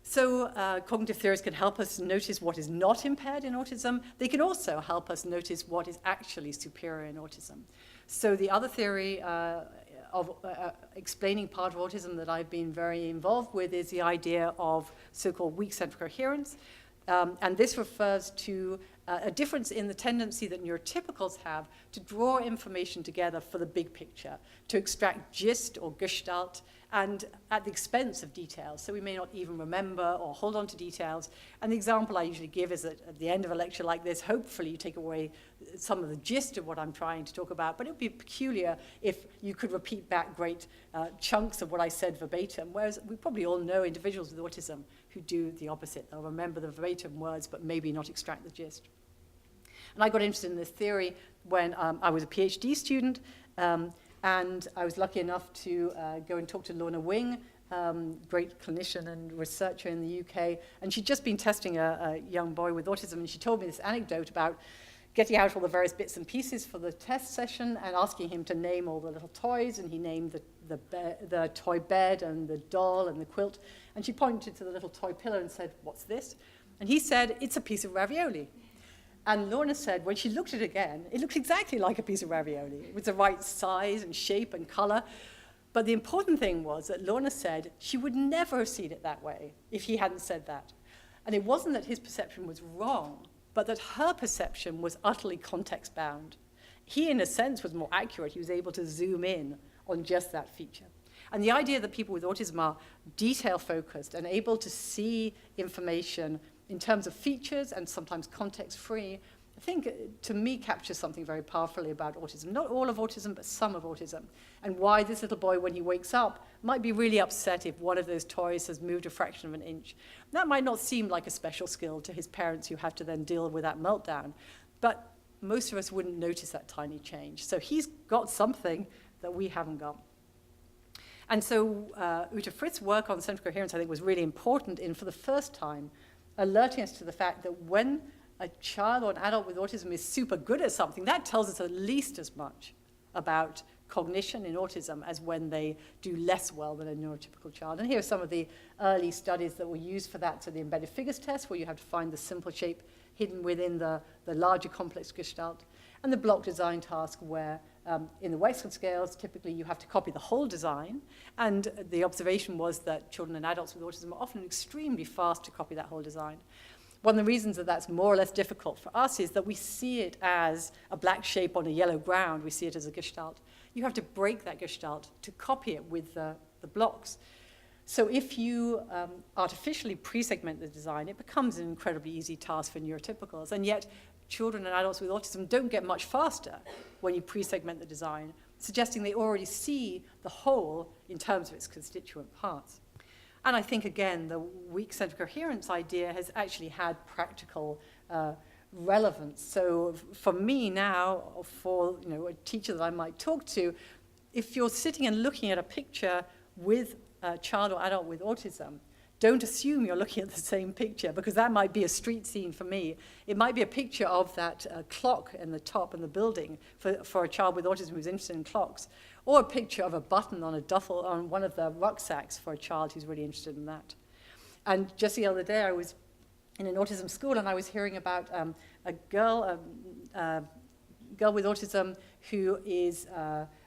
So cognitive theories can help us notice what is not impaired in autism. They can also help us notice what is actually superior in autism. So the other theory of explaining part of autism that I've been very involved with is the idea of so-called weak central coherence. And this refers to a difference in the tendency that neurotypicals have to draw information together for the big picture, to extract gist or gestalt, and at the expense of details. So we may not even remember or hold on to details. And the example I usually give is that at the end of a lecture like this, hopefully you take away some of the gist of what I'm trying to talk about, but it would be peculiar if you could repeat back great chunks of what I said verbatim, whereas we probably all know individuals with autism who do the opposite. They'll remember the verbatim words, but maybe not extract the gist. And I got interested in this theory when I was a Ph.D. student, and I was lucky enough to go and talk to Lorna Wing, great clinician and researcher in the UK, and she'd just been testing a young boy with autism, and she told me this anecdote about getting out all the various bits and pieces for the test session and asking him to name all the little toys, and he named the toy bed and the doll and the quilt, and she pointed to the little toy pillow and said, "What's this?" And he said, "It's a piece of ravioli." And Lorna said, when she looked at it again, it looked exactly like a piece of ravioli. It was the right size and shape and color. But the important thing was that Lorna said she would never have seen it that way if he hadn't said that. And it wasn't that his perception was wrong, but that her perception was utterly context-bound. He, in a sense, was more accurate. He was able to zoom in on just that feature. And the idea that people with autism are detail-focused and able to see information in terms of features and sometimes context-free, I think, to me, captures something very powerfully about autism. Not all of autism, but some of autism. And why this little boy, when he wakes up, might be really upset if one of those toys has moved a fraction of an inch. That might not seem like a special skill to his parents who have to then deal with that meltdown. But most of us wouldn't notice that tiny change. So he's got something that we haven't got. And so Ute Fritz's work on central coherence, I think, was really important in, for the first time, alerting us to the fact that when a child or an adult with autism is super good at something, that tells us at least as much about cognition in autism as when they do less well than a neurotypical child. And here are some of the early studies that were used for that. So the embedded figures test, where you have to find the simple shape hidden within the larger complex gestalt, and the block design task, where in the Wechsler scales, typically you have to copy the whole design, and the observation was that children and adults with autism are often extremely fast to copy that whole design. One of the reasons that that's more or less difficult for us is that we see it as a black shape on a yellow ground. We see it as a gestalt. You have to break that gestalt to copy it with the blocks. So if you artificially pre-segment the design, it becomes an incredibly easy task for neurotypicals. And yet, children and adults with autism don't get much faster when you pre-segment the design, suggesting they already see the whole in terms of its constituent parts. And I think, again, the weak central coherence idea has actually had practical relevance. So for me now, or for a teacher that I might talk to, if you're sitting and looking at a picture with a child or adult with autism, don't assume you're looking at the same picture, because that might be a street scene for me. It might be a picture of that clock in the top in the building for a child with autism who's interested in clocks, or a picture of a button on a duffel on one of the rucksacks for a child who's really interested in that. And just the other day, I was in an autism school, and I was hearing about a girl with autism who is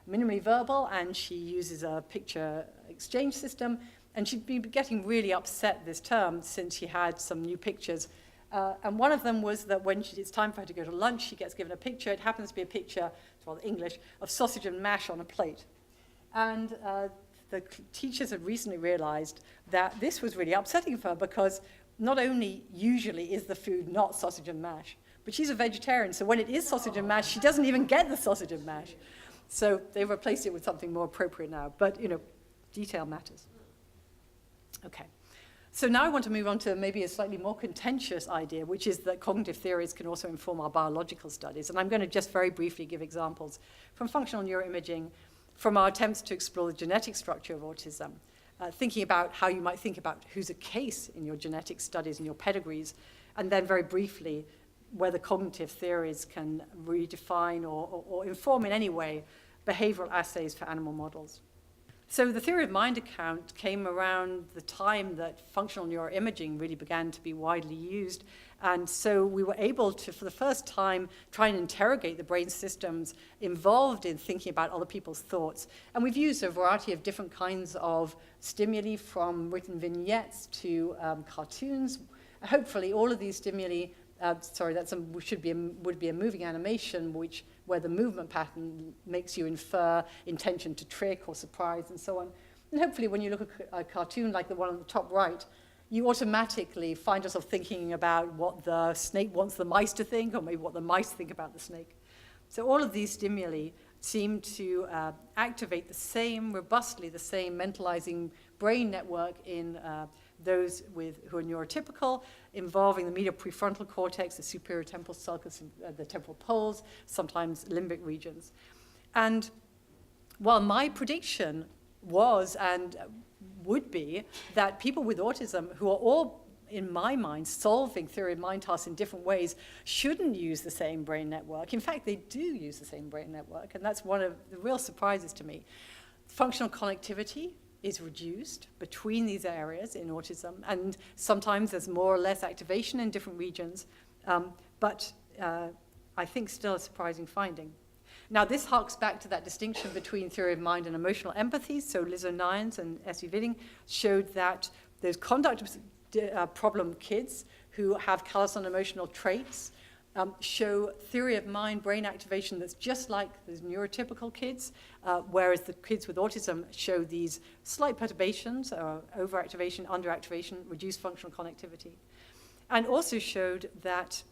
minimally verbal, and she uses a picture exchange system. And she'd been getting really upset this term since she had some new pictures. And one of them was that when it's time for her to go to lunch, she gets given a picture. It happens to be a picture, it's rather English, of sausage and mash on a plate. And the teachers had recently realized that this was really upsetting for her, because not only usually is the food not sausage and mash, but she's a vegetarian, so when it is sausage and mash, she doesn't even get the sausage and mash. So they replaced it with something more appropriate now. But, detail matters. Okay. So now I want to move on to maybe a slightly more contentious idea, which is that cognitive theories can also inform our biological studies. And I'm going to just very briefly give examples from functional neuroimaging, from our attempts to explore the genetic structure of autism, thinking about how you might think about who's a case in your genetic studies and your pedigrees, and then very briefly whether cognitive theories can redefine or inform in any way behavioral assays for animal models. So the theory of mind account came around the time that functional neuroimaging really began to be widely used. And so we were able to, for the first time, try and interrogate the brain systems involved in thinking about other people's thoughts. And we've used a variety of different kinds of stimuli, from written vignettes to cartoons. Hopefully all of these stimuli, would be a moving animation where the movement pattern makes you infer intention to trick or surprise and so on. And hopefully when you look at a cartoon like the one on the top right, you automatically find yourself thinking about what the snake wants the mice to think, or maybe what the mice think about the snake. So all of these stimuli seem to activate robustly the same mentalizing brain network in those who are neurotypical, involving the medial prefrontal cortex, the superior temporal sulcus, the temporal poles, sometimes limbic regions. And while my prediction was and would be that people with autism, who are all, in my mind, solving theory of mind tasks in different ways, shouldn't use the same brain network. In fact, they do use the same brain network, and that's one of the real surprises to me. Functional connectivity is reduced between these areas in autism, and sometimes there's more or less activation in different regions, but I think still a surprising finding. Now, this harks back to that distinction between theory of mind and emotional empathy. So Liz O'Nions and S.V. Viding showed that those conduct problem kids who have callous and emotional traits show theory of mind brain activation that's just like those neurotypical kids, whereas the kids with autism show these slight perturbations, overactivation, underactivation, reduced functional connectivity. And also showed that,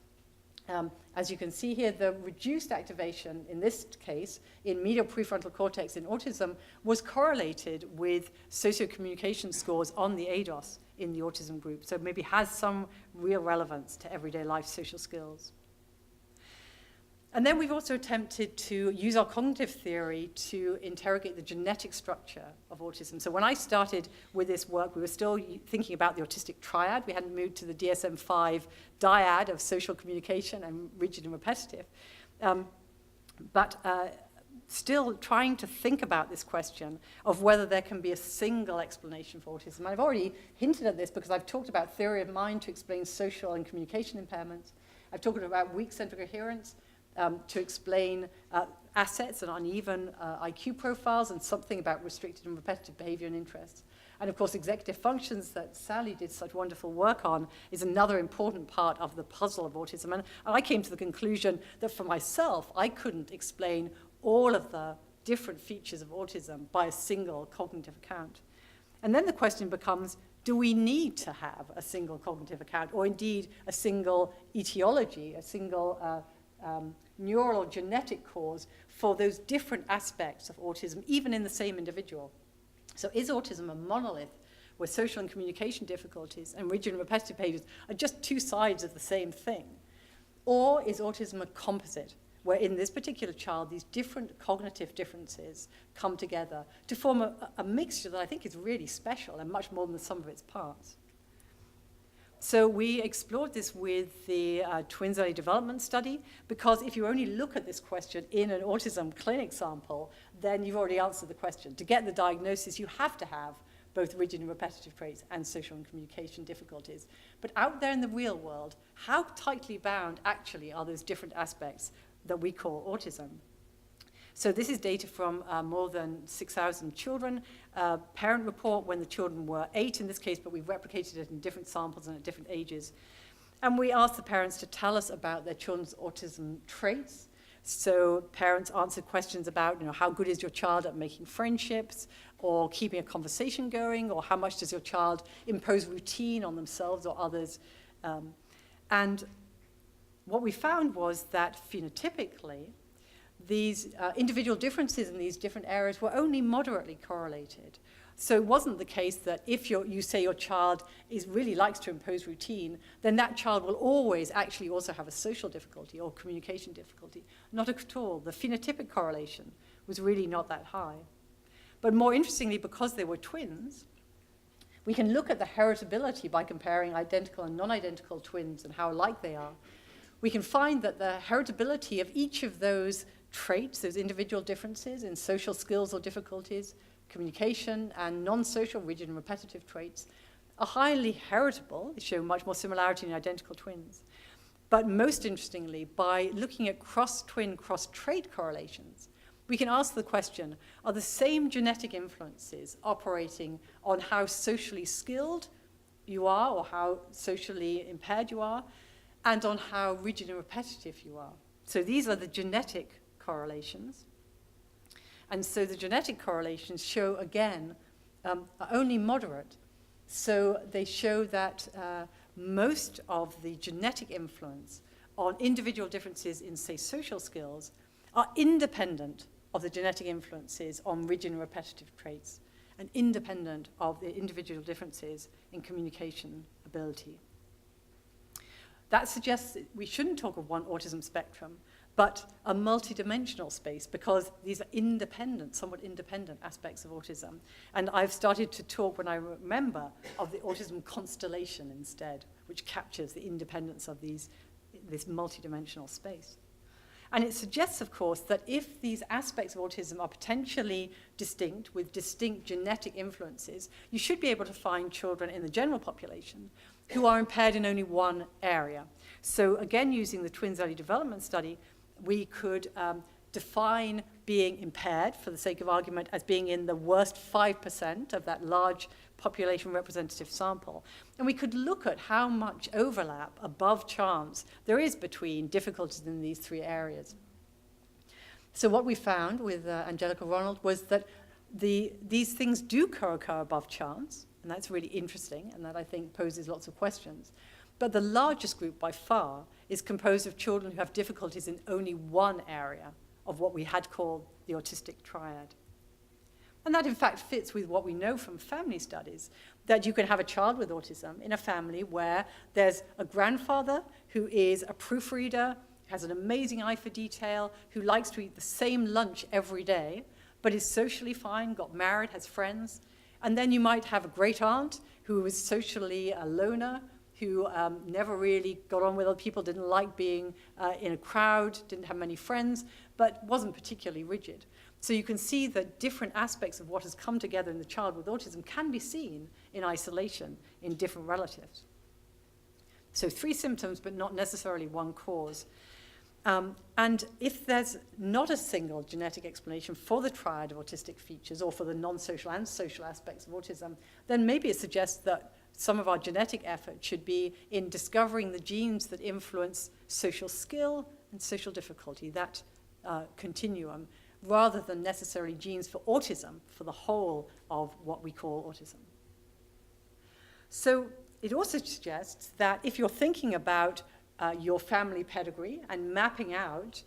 as you can see here, the reduced activation in this case in medial prefrontal cortex in autism was correlated with socio-communication scores on the ADOS in the autism group, so maybe has some real relevance to everyday life social skills. And then we've also attempted to use our cognitive theory to interrogate the genetic structure of autism. So when I started with this work, we were still thinking about the autistic triad. We hadn't moved to the DSM-5 dyad of social communication and rigid and repetitive. But still trying to think about this question of whether there can be a single explanation for autism. I've already hinted at this because I've talked about theory of mind to explain social and communication impairments. I've talked about weak central coherence to explain assets and uneven IQ profiles, and something about restricted and repetitive behavior and interests. And of course, executive functions that Sally did such wonderful work on is another important part of the puzzle of autism. And I came to the conclusion that for myself, I couldn't explain all of the different features of autism by a single cognitive account. And then the question becomes, do we need to have a single cognitive account, or indeed a single etiology, a single neural or genetic cause for those different aspects of autism, even in the same individual? So is autism a monolith where social and communication difficulties and rigid and repetitive behaviors are just two sides of the same thing? Or is autism a composite, where in this particular child, these different cognitive differences come together to form a mixture that I think is really special and much more than the sum of its parts? So we explored this with the twins early development study, because if you only look at this question in an autism clinic sample, then you've already answered the question. To get the diagnosis, you have to have both rigid and repetitive traits and social and communication difficulties. But out there in the real world, how tightly bound actually are those different aspects that we call autism? So this is data from more than 6,000 children. Parent report when the children were 8 in this case, but we've replicated it in different samples and at different ages. And we asked the parents to tell us about their children's autism traits. So parents answered questions about, how good is your child at making friendships, or keeping a conversation going, or how much does your child impose routine on themselves or others. And what we found was that phenotypically, these individual differences in these different areas were only moderately correlated. So it wasn't the case that if you say your child really likes to impose routine, then that child will always actually also have a social difficulty or communication difficulty. Not at all. The phenotypic correlation was really not that high. But more interestingly, because they were twins, we can look at the heritability by comparing identical and non-identical twins and how alike they are. We can find that the heritability of each of those traits, those individual differences in social skills or difficulties, communication, and non-social rigid and repetitive traits, are highly heritable. They show much more similarity in identical twins. But most interestingly, by looking at cross-twin, cross-trait correlations, we can ask the question, are the same genetic influences operating on how socially skilled you are or how socially impaired you are, and on how rigid and repetitive you are? So these are the genetic correlations. And so the genetic correlations show, again, are only moderate. So they show that most of the genetic influence on individual differences in, say, social skills are independent of the genetic influences on rigid and repetitive traits, and independent of the individual differences in communication ability. That suggests that we shouldn't talk of one autism spectrum, but a multidimensional space, because these are independent, somewhat independent aspects of autism. And I've started to talk, when I remember, of the autism constellation instead, which captures the independence of this multidimensional space. And it suggests, of course, that if these aspects of autism are potentially distinct, with distinct genetic influences, you should be able to find children in the general population who are impaired in only one area. So again, using the twins early development study, we could define being impaired, for the sake of argument, as being in the worst 5% of that large population representative sample. And we could look at how much overlap above chance there is between difficulties in these three areas. So what we found with Angelica Ronald was that these things do co-occur above chance, and that's really interesting, and that I think poses lots of questions. But the largest group by far is composed of children who have difficulties in only one area of what we had called the autistic triad. And that, in fact, fits with what we know from family studies, that you can have a child with autism in a family where there's a grandfather who is a proofreader, has an amazing eye for detail, who likes to eat the same lunch every day, but is socially fine, got married, has friends. And then you might have a great aunt who was socially a loner, who never really got on with other people, didn't like being in a crowd, didn't have many friends, but wasn't particularly rigid. So you can see that different aspects of what has come together in the child with autism can be seen in isolation in different relatives. So 3 symptoms, but not necessarily one cause. And if there's not a single genetic explanation for the triad of autistic features or for the non-social and social aspects of autism, then maybe it suggests that some of our genetic effort should be in discovering the genes that influence social skill and social difficulty, that continuum, rather than necessarily genes for autism, for the whole of what we call autism. So it also suggests that if you're thinking about your family pedigree and mapping out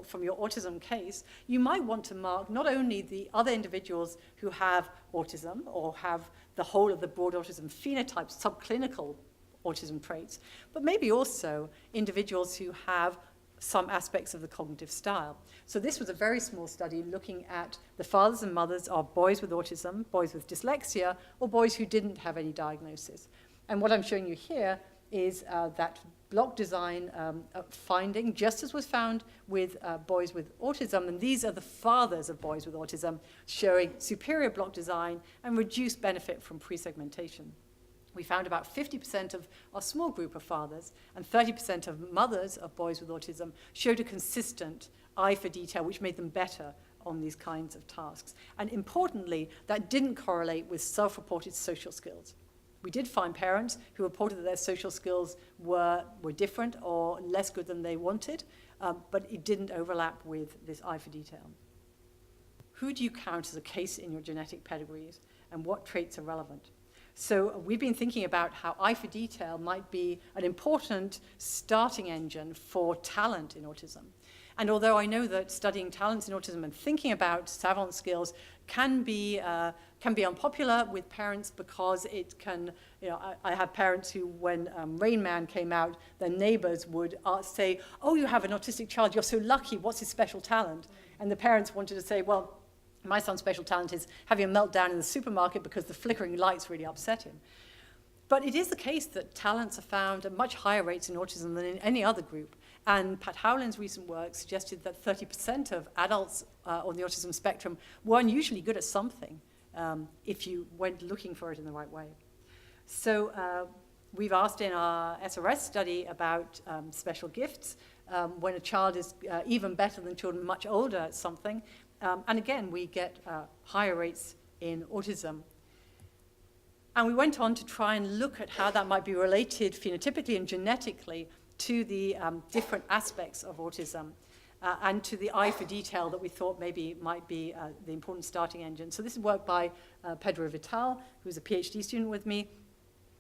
from your autism case, you might want to mark not only the other individuals who have autism or have the whole of the broad autism phenotype, subclinical autism traits, but maybe also individuals who have some aspects of the cognitive style. So this was a very small study looking at the fathers and mothers of boys with autism, boys with dyslexia, or boys who didn't have any diagnosis. And what I'm showing you here is that block design finding, just as was found with boys with autism, and these are the fathers of boys with autism, showing superior block design and reduced benefit from pre-segmentation. We found about 50% of our small group of fathers and 30% of mothers of boys with autism showed a consistent eye for detail, which made them better on these kinds of tasks. And importantly, that didn't correlate with self-reported social skills. We did find parents who reported that their social skills were different or less good than they wanted, but it didn't overlap with this eye for detail. Who do you count as a case in your genetic pedigrees, and what traits are relevant? So we've been thinking about how eye for detail might be an important starting engine for talent in autism. And although I know that studying talents in autism and thinking about savant skills can be unpopular with parents because it can, I have parents who, when Rain Man came out, their neighbors would say, "Oh, you have an autistic child, you're so lucky, what's his special talent?" And the parents wanted to say, "Well, my son's special talent is having a meltdown in the supermarket because the flickering lights really upset him." But it is the case that talents are found at much higher rates in autism than in any other group. And Pat Howland's recent work suggested that 30% of adults on the autism spectrum were unusually good at something if you went looking for it in the right way. So we've asked in our SRS study about special gifts, when a child is even better than children much older at something. And again, we get higher rates in autism. And we went on to try and look at how that might be related phenotypically and genetically to the different aspects of autism and to the eye for detail that we thought maybe might be the important starting engine. So this is work by Pedro Vital, who's a PhD student with me.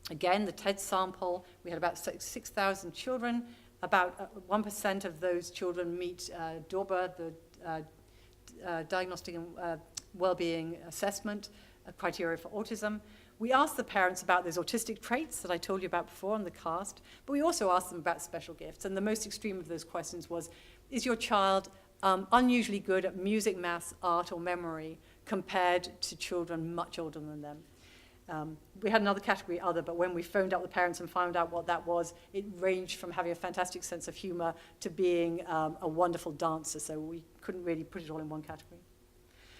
Again, the TED sample, we had about 6,000 children. About 1% of those children meet DORBA, the Diagnostic and Wellbeing Assessment criteria for autism. We asked the parents about those autistic traits that I told you about before on the cast, but we also asked them about special gifts. And the most extreme of those questions was, is your child unusually good at music, maths, art, or memory compared to children much older than them? We had another category, other, but when we phoned up the parents and found out what that was, it ranged from having a fantastic sense of humor to being a wonderful dancer, so we couldn't really put it all in one category.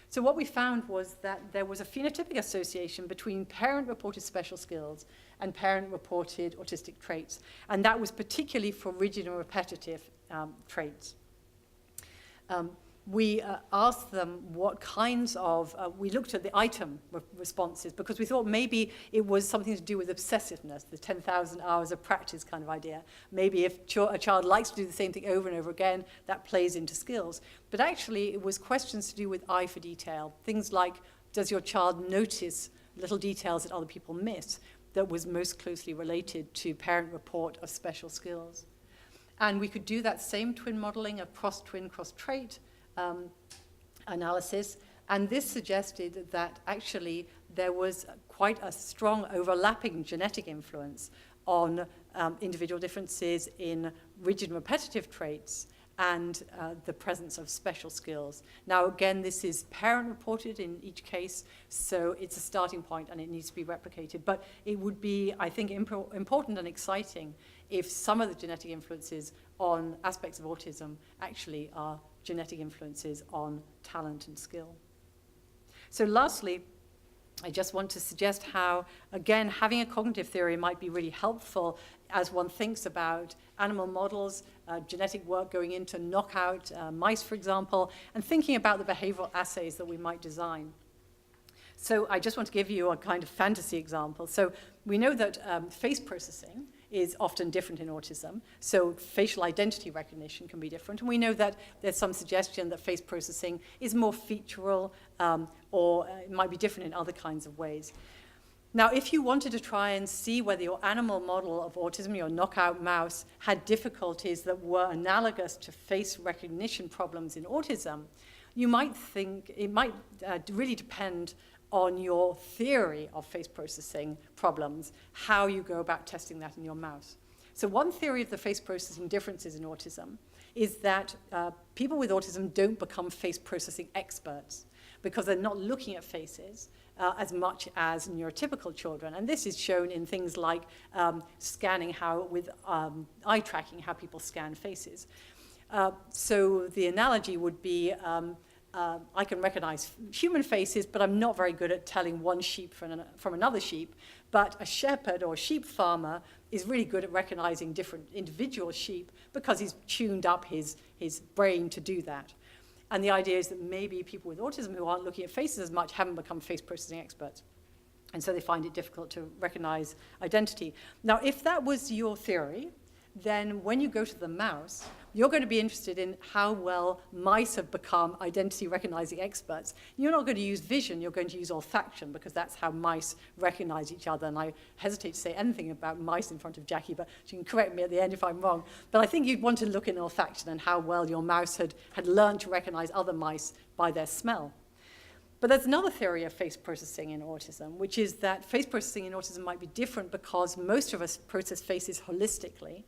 So what we found was that there was a phenotypic association between parent-reported special skills and parent-reported autistic traits, and that was particularly for rigid and repetitive traits. We asked them what kinds of, we looked at the item responses because we thought maybe it was something to do with obsessiveness, the 10,000 hours of practice kind of idea. Maybe if a child likes to do the same thing over and over again, that plays into skills. But actually, it was questions to do with eye for detail. Things like, does your child notice little details that other people miss? That was most closely related to parent report of special skills. And we could do that same twin modeling of cross-twin, cross-trait, analysis, and this suggested that actually there was quite a strong overlapping genetic influence on individual differences in rigid and repetitive traits and the presence of special skills. Now, again, this is parent-reported in each case, so it's a starting point and it needs to be replicated. But it would be, I think, important and exciting if some of the genetic influences on aspects of autism actually are genetic influences on talent and skill. So lastly, I just want to suggest how, again, having a cognitive theory might be really helpful as one thinks about animal models, genetic work going into knockout mice, for example, and thinking about the behavioral assays that we might design. So I just want to give you a kind of fantasy example. So we know that face processing is often different in autism. So facial identity recognition can be different. And we know that there's some suggestion that face processing is more featural or it might be different in other kinds of ways. Now, if you wanted to try and see whether your animal model of autism, your knockout mouse, had difficulties that were analogous to face recognition problems in autism, you might think it might really depend on your theory of face processing problems, how you go about testing that in your mouse. So one theory of the face processing differences in autism is that people with autism don't become face processing experts because they're not looking at faces as much as neurotypical children. And this is shown in things like scanning with eye tracking, how people scan faces. So the analogy would be I can recognize human faces, but I'm not very good at telling one sheep from another sheep. But a shepherd or a sheep farmer is really good at recognizing different individual sheep because he's tuned up his brain to do that. And the idea is that maybe people with autism who aren't looking at faces as much haven't become face processing experts. And so they find it difficult to recognize identity. Now, if that was your theory, then when you go to the mouse, you're going to be interested in how well mice have become identity recognizing experts. You're not going to use vision, you're going to use olfaction, because that's how mice recognize each other. And I hesitate to say anything about mice in front of Jackie, but she can correct me at the end if I'm wrong. But I think you'd want to look in olfaction and how well your mouse had learned to recognize other mice by their smell. But there's another theory of face processing in autism, which is that face processing in autism might be different because most of us process faces holistically.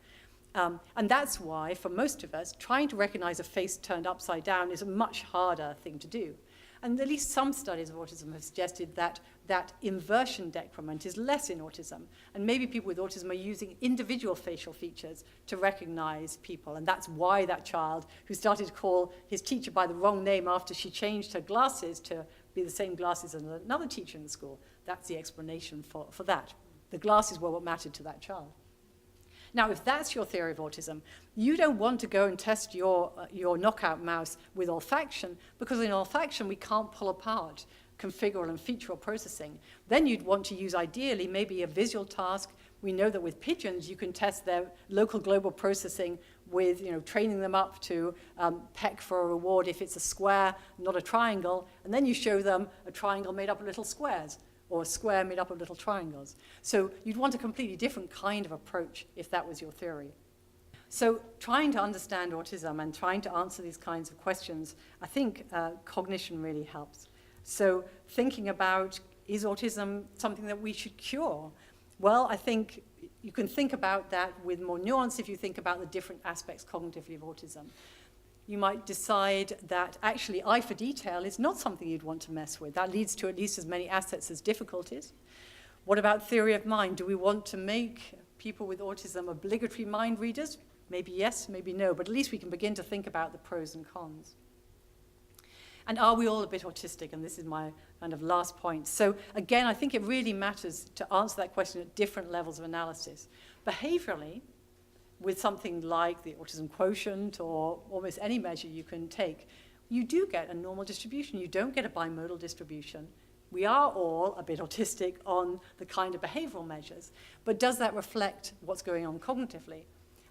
And that's why, for most of us, trying to recognize a face turned upside down is a much harder thing to do. And at least some studies of autism have suggested that that inversion decrement is less in autism. And maybe people with autism are using individual facial features to recognize people. And that's why that child who started to call his teacher by the wrong name after she changed her glasses to be the same glasses as another teacher in the school, that's the explanation for that. The glasses were what mattered to that child. Now, if that's your theory of autism, you don't want to go and test your knockout mouse with olfaction, because in olfaction, we can't pull apart configural and featural processing. Then you'd want to use, ideally, maybe a visual task. We know that with pigeons, you can test their local global processing with training them up to peck for a reward if it's a square, not a triangle, and then you show them a triangle made up of little squares, or a square made up of little triangles. So you'd want a completely different kind of approach if that was your theory. So trying to understand autism and trying to answer these kinds of questions, I think cognition really helps. So thinking about, is autism something that we should cure? Well, I think you can think about that with more nuance if you think about the different aspects cognitively of autism. You might decide that actually eye for detail is not something you'd want to mess with. That leads to at least as many assets as difficulties. What about theory of mind? Do we want to make people with autism obligatory mind readers? Maybe yes, maybe no, but at least we can begin to think about the pros and cons. And are we all a bit autistic? And this is my kind of last point. So again, I think it really matters to answer that question at different levels of analysis. Behaviorally, with something like the autism quotient or almost any measure you can take, you do get a normal distribution. You don't get a bimodal distribution. We are all a bit autistic on the kind of behavioral measures, but does that reflect what's going on cognitively?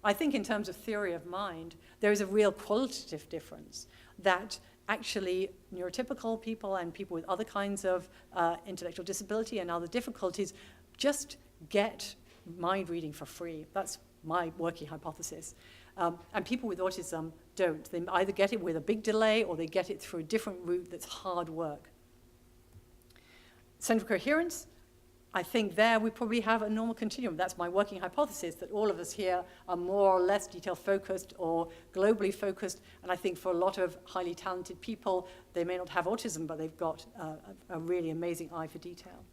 I think in terms of theory of mind, there is a real qualitative difference that actually neurotypical people and people with other kinds of intellectual disability and other difficulties just get mind reading for free. That's my working hypothesis. And people with autism don't. They either get it with a big delay or they get it through a different route that's hard work. Central coherence, I think there we probably have a normal continuum. That's my working hypothesis, that all of us here are more or less detail-focused or globally focused. And I think for a lot of highly talented people, they may not have autism, but they've got a really amazing eye for detail.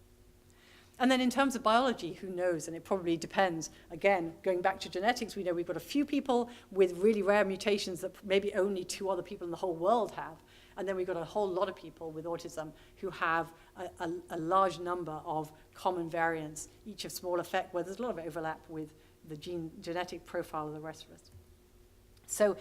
And then in terms of biology, who knows? And it probably depends. Again, going back to genetics, we know we've got a few people with really rare mutations that maybe only 2 other people in the whole world have. And then we've got a whole lot of people with autism who have a large number of common variants, each of small effect, where there's a lot of overlap with the genetic profile of the rest of us. So,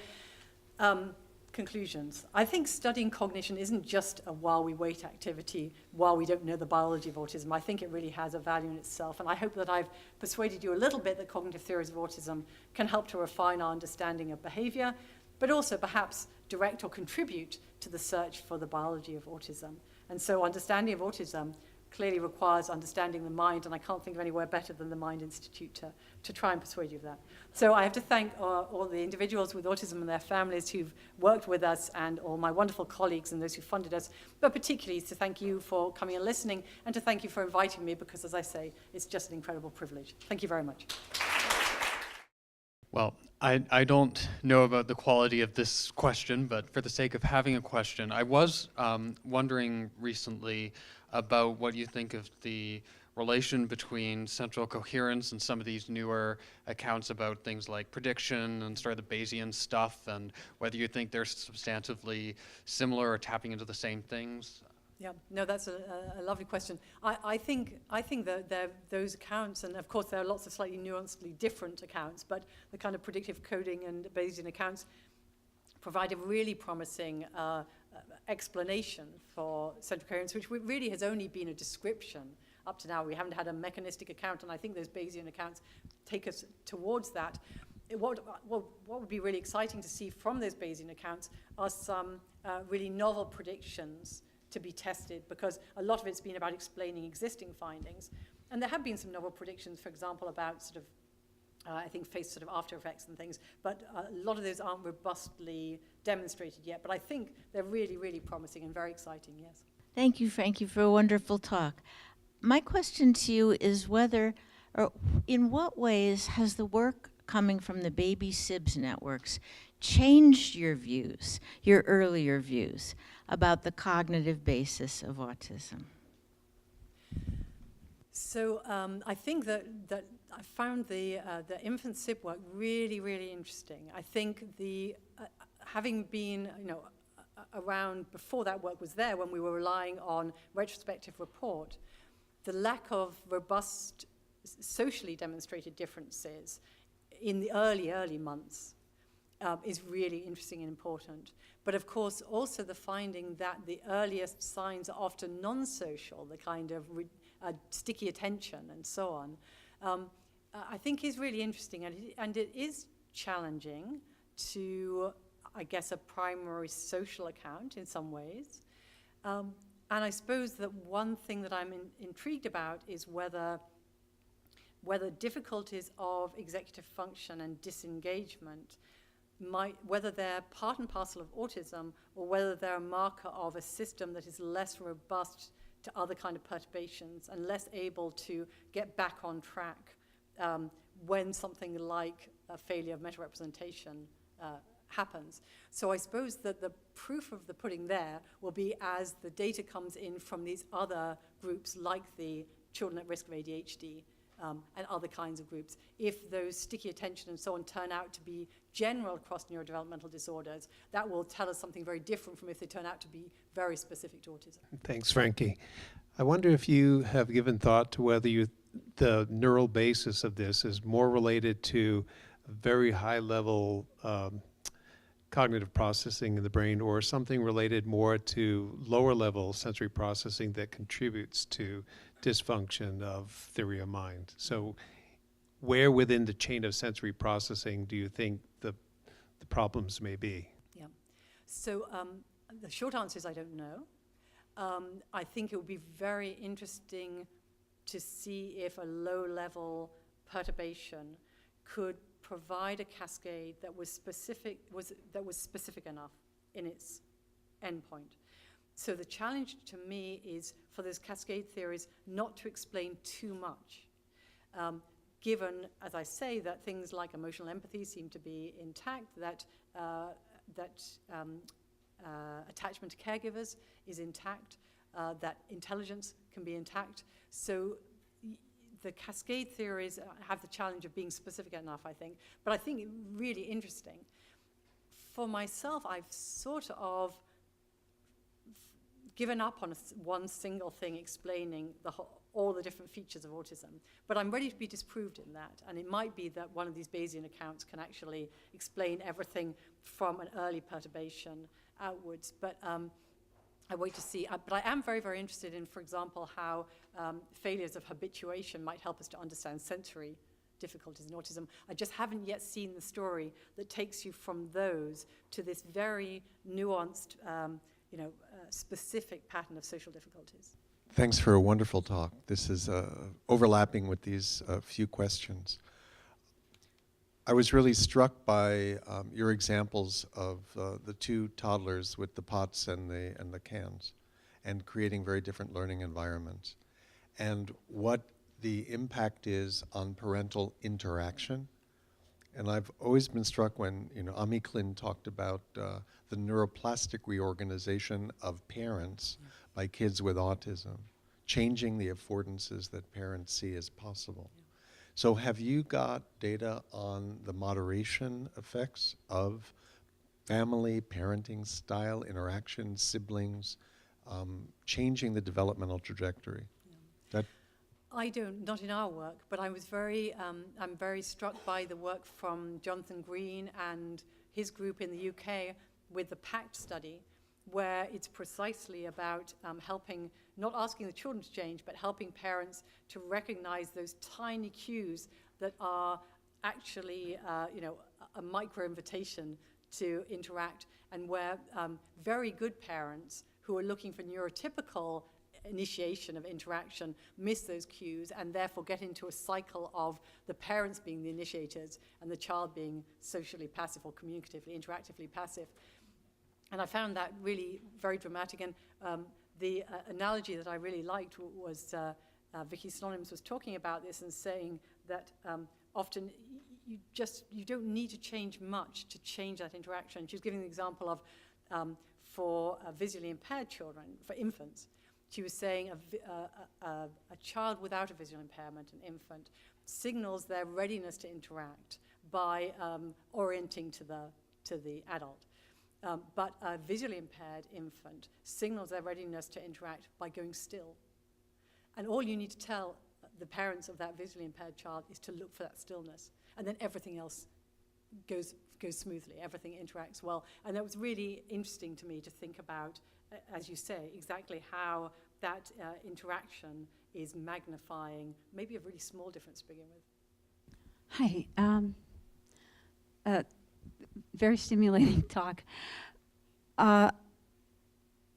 conclusions. I think studying cognition isn't just a while we wait activity, while we don't know the biology of autism. I think it really has a value in itself, and I hope that I've persuaded you a little bit that cognitive theories of autism can help to refine our understanding of behavior, but also perhaps direct or contribute to the search for the biology of autism. And so understanding of autism clearly requires understanding the mind, and I can't think of anywhere better than the Mind Institute to try and persuade you of that. So I have to thank all the individuals with autism and their families who've worked with us, and all my wonderful colleagues and those who funded us, but particularly to thank you for coming and listening, and to thank you for inviting me, because as I say, it's just an incredible privilege. Thank you very much. Well, I don't know about the quality of this question, but for the sake of having a question, I was wondering recently about what you think of the relation between central coherence and some of these newer accounts about things like prediction and sort of the Bayesian stuff, and whether you think they're substantively similar or tapping into the same things. Yeah, no, that's a lovely question. I think that those accounts, and of course there are lots of slightly nuancedly different accounts, but the kind of predictive coding and Bayesian accounts provide a really promising explanation for central coherence, which really has only been a description up to now. We haven't had a mechanistic account, and I think those Bayesian accounts take us towards that. What would be really exciting to see from those Bayesian accounts are some really novel predictions to be tested, because a lot of it's been about explaining existing findings. And there have been some novel predictions, for example, about sort of, I think, face sort of after effects and things, but a lot of those aren't robustly demonstrated yet. But I think they're really, really promising and very exciting, yes. Thank you, Frankie, for a wonderful talk. My question to you is whether, or in what ways has the work coming from the baby SIBS networks changed your views, your earlier views, about the cognitive basis of autism? So I think that I found the infant SIB work really, really interesting. I think having been, around before that work was there, when we were relying on retrospective report, the lack of robust socially demonstrated differences in the early months is really interesting and important. But of course, also the finding that the earliest signs are often non-social, the kind of sticky attention and so on, I think is really interesting. And it is challenging to, I guess, a primary social account in some ways. And I suppose that one thing that I'm intrigued about is whether difficulties of executive function and disengagement whether they're part and parcel of autism, or whether they're a marker of a system that is less robust to other kind of perturbations and less able to get back on track when something like a failure of meta-representation happens. So I suppose that the proof of the pudding there will be as the data comes in from these other groups, like the children at risk of ADHD, and other kinds of groups. If those sticky attention and so on turn out to be general across neurodevelopmental disorders, that will tell us something very different from if they turn out to be very specific to autism. Thanks, Frankie. I wonder if you have given thought to whether the neural basis of this is more related to very high level cognitive processing in the brain, or something related more to lower level sensory processing that contributes to dysfunction of theory of mind. So where within the chain of sensory processing do you think the problems may be? Yeah. So the short answer is I don't know. I think it would be very interesting to see if a low-level perturbation could provide a cascade that was specific enough in its endpoint. So the challenge to me is for those cascade theories not to explain too much, given, as I say, that things like emotional empathy seem to be intact, that attachment to caregivers is intact, that intelligence can be intact. So the cascade theories have the challenge of being specific enough, I think. But I think really interesting. For myself, I've sort of given up on one single thing explaining all the different features of autism. But I'm ready to be disproved in that. And it might be that one of these Bayesian accounts can actually explain everything from an early perturbation outwards. But I wait to see. But I am very, very interested in, for example, how failures of habituation might help us to understand sensory difficulties in autism. I just haven't yet seen the story that takes you from those to this very nuanced, specific pattern of social difficulties. Thanks for a wonderful talk. This is overlapping with these few questions. I was really struck by your examples of the two toddlers with the pots and the cans, and creating very different learning environments, and what the impact is on parental interaction. And I've always been struck when Ami Klin talked about the neuroplastic reorganization of parents by kids with autism, changing the affordances that parents see as possible. Yeah. So have you got data on the moderation effects of family, parenting style, interaction, siblings, changing the developmental trajectory? Yeah. I don't, not in our work, but I'm very struck by the work from Jonathan Green and his group in the UK with the PACT study, where it's precisely about helping, not asking the children to change, but helping parents to recognize those tiny cues that are actually, a micro invitation to interact, and where very good parents who are looking for neurotypical initiation of interaction miss those cues and therefore get into a cycle of the parents being the initiators and the child being socially passive or communicatively, interactively passive. And I found that really very dramatic. And the analogy that I really liked was Vicky Synonyms was talking about this and saying that often you don't need to change much to change that interaction. She was giving the example of for visually impaired children, for infants. She was saying a child without a visual impairment, an infant, signals their readiness to interact by orienting to the adult. But a visually impaired infant signals their readiness to interact by going still. And all you need to tell the parents of that visually impaired child is to look for that stillness. And then everything else goes smoothly, everything interacts well. And that was really interesting to me to think about, as you say, exactly how that interaction is magnifying maybe a really small difference to begin with. Hi. Very stimulating talk. I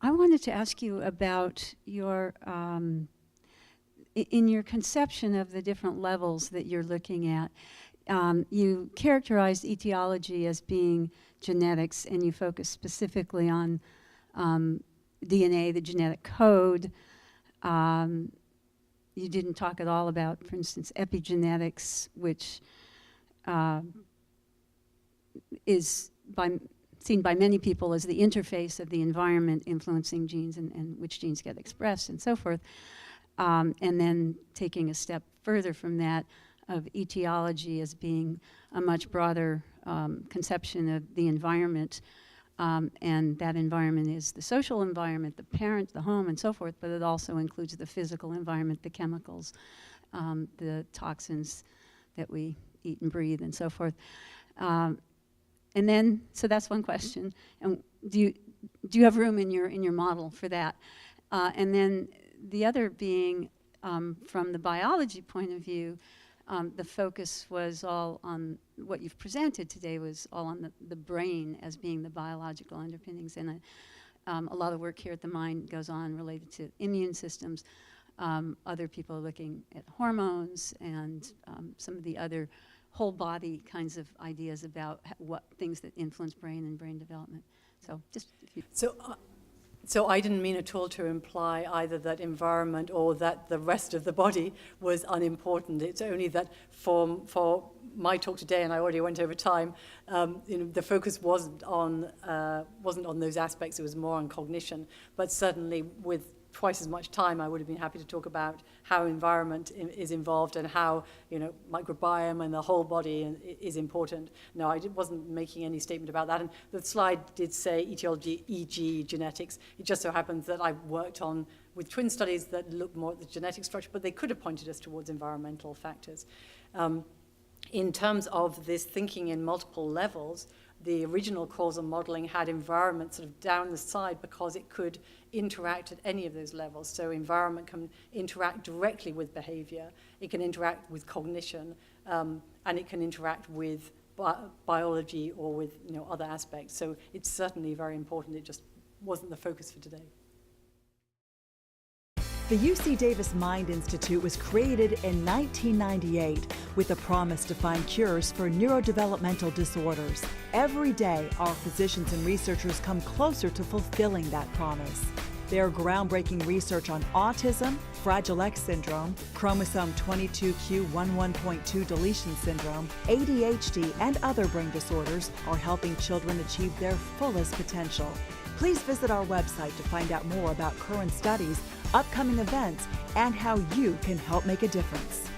wanted to ask you about your, in your conception of the different levels that you're looking at. You characterized etiology as being genetics, and you focus specifically on DNA, the genetic code. You didn't talk at all about, for instance, epigenetics, which is seen by many people as the interface of the environment influencing genes and which genes get expressed and so forth. And then taking a step further from that, of etiology as being a much broader conception of the environment. And that environment is the social environment, the parent, the home, and so forth, but it also includes the physical environment, the chemicals, the toxins that we eat and breathe, and so forth. And then, so that's one question. And do you have room in your model for that? And then the other being, from the biology point of view, the focus was all on what you've presented today, was all on the brain as being the biological underpinnings. And a lot of work here at the Mind goes on related to immune systems. Other people are looking at hormones and some of the other whole body kinds of ideas about what things that influence brain and brain development. So just if you... So I didn't mean at all to imply either that environment or that the rest of the body was unimportant. It's only that for my talk today, and I already went over time, the focus wasn't on those aspects. It was more on cognition. But certainly with twice as much time, I would have been happy to talk about how environment is involved and how, microbiome and the whole body is important. No, I wasn't making any statement about that. And the slide did say etiology, e.g. genetics. It just so happens that I worked on with twin studies that look more at the genetic structure, but they could have pointed us towards environmental factors. In terms of this thinking in multiple levels, the original causal modeling had environment sort of down the side because it could interact at any of those levels. So environment can interact directly with behavior, it can interact with cognition, and it can interact with biology or with other aspects. So it's certainly very important. It just wasn't the focus for today. The UC Davis Mind Institute was created in 1998 with a promise to find cures for neurodevelopmental disorders. Every day, our physicians and researchers come closer to fulfilling that promise. Their groundbreaking research on autism, Fragile X syndrome, chromosome 22q11.2 deletion syndrome, ADHD, and other brain disorders are helping children achieve their fullest potential. Please visit our website to find out more about current studies, upcoming events, and how you can help make a difference.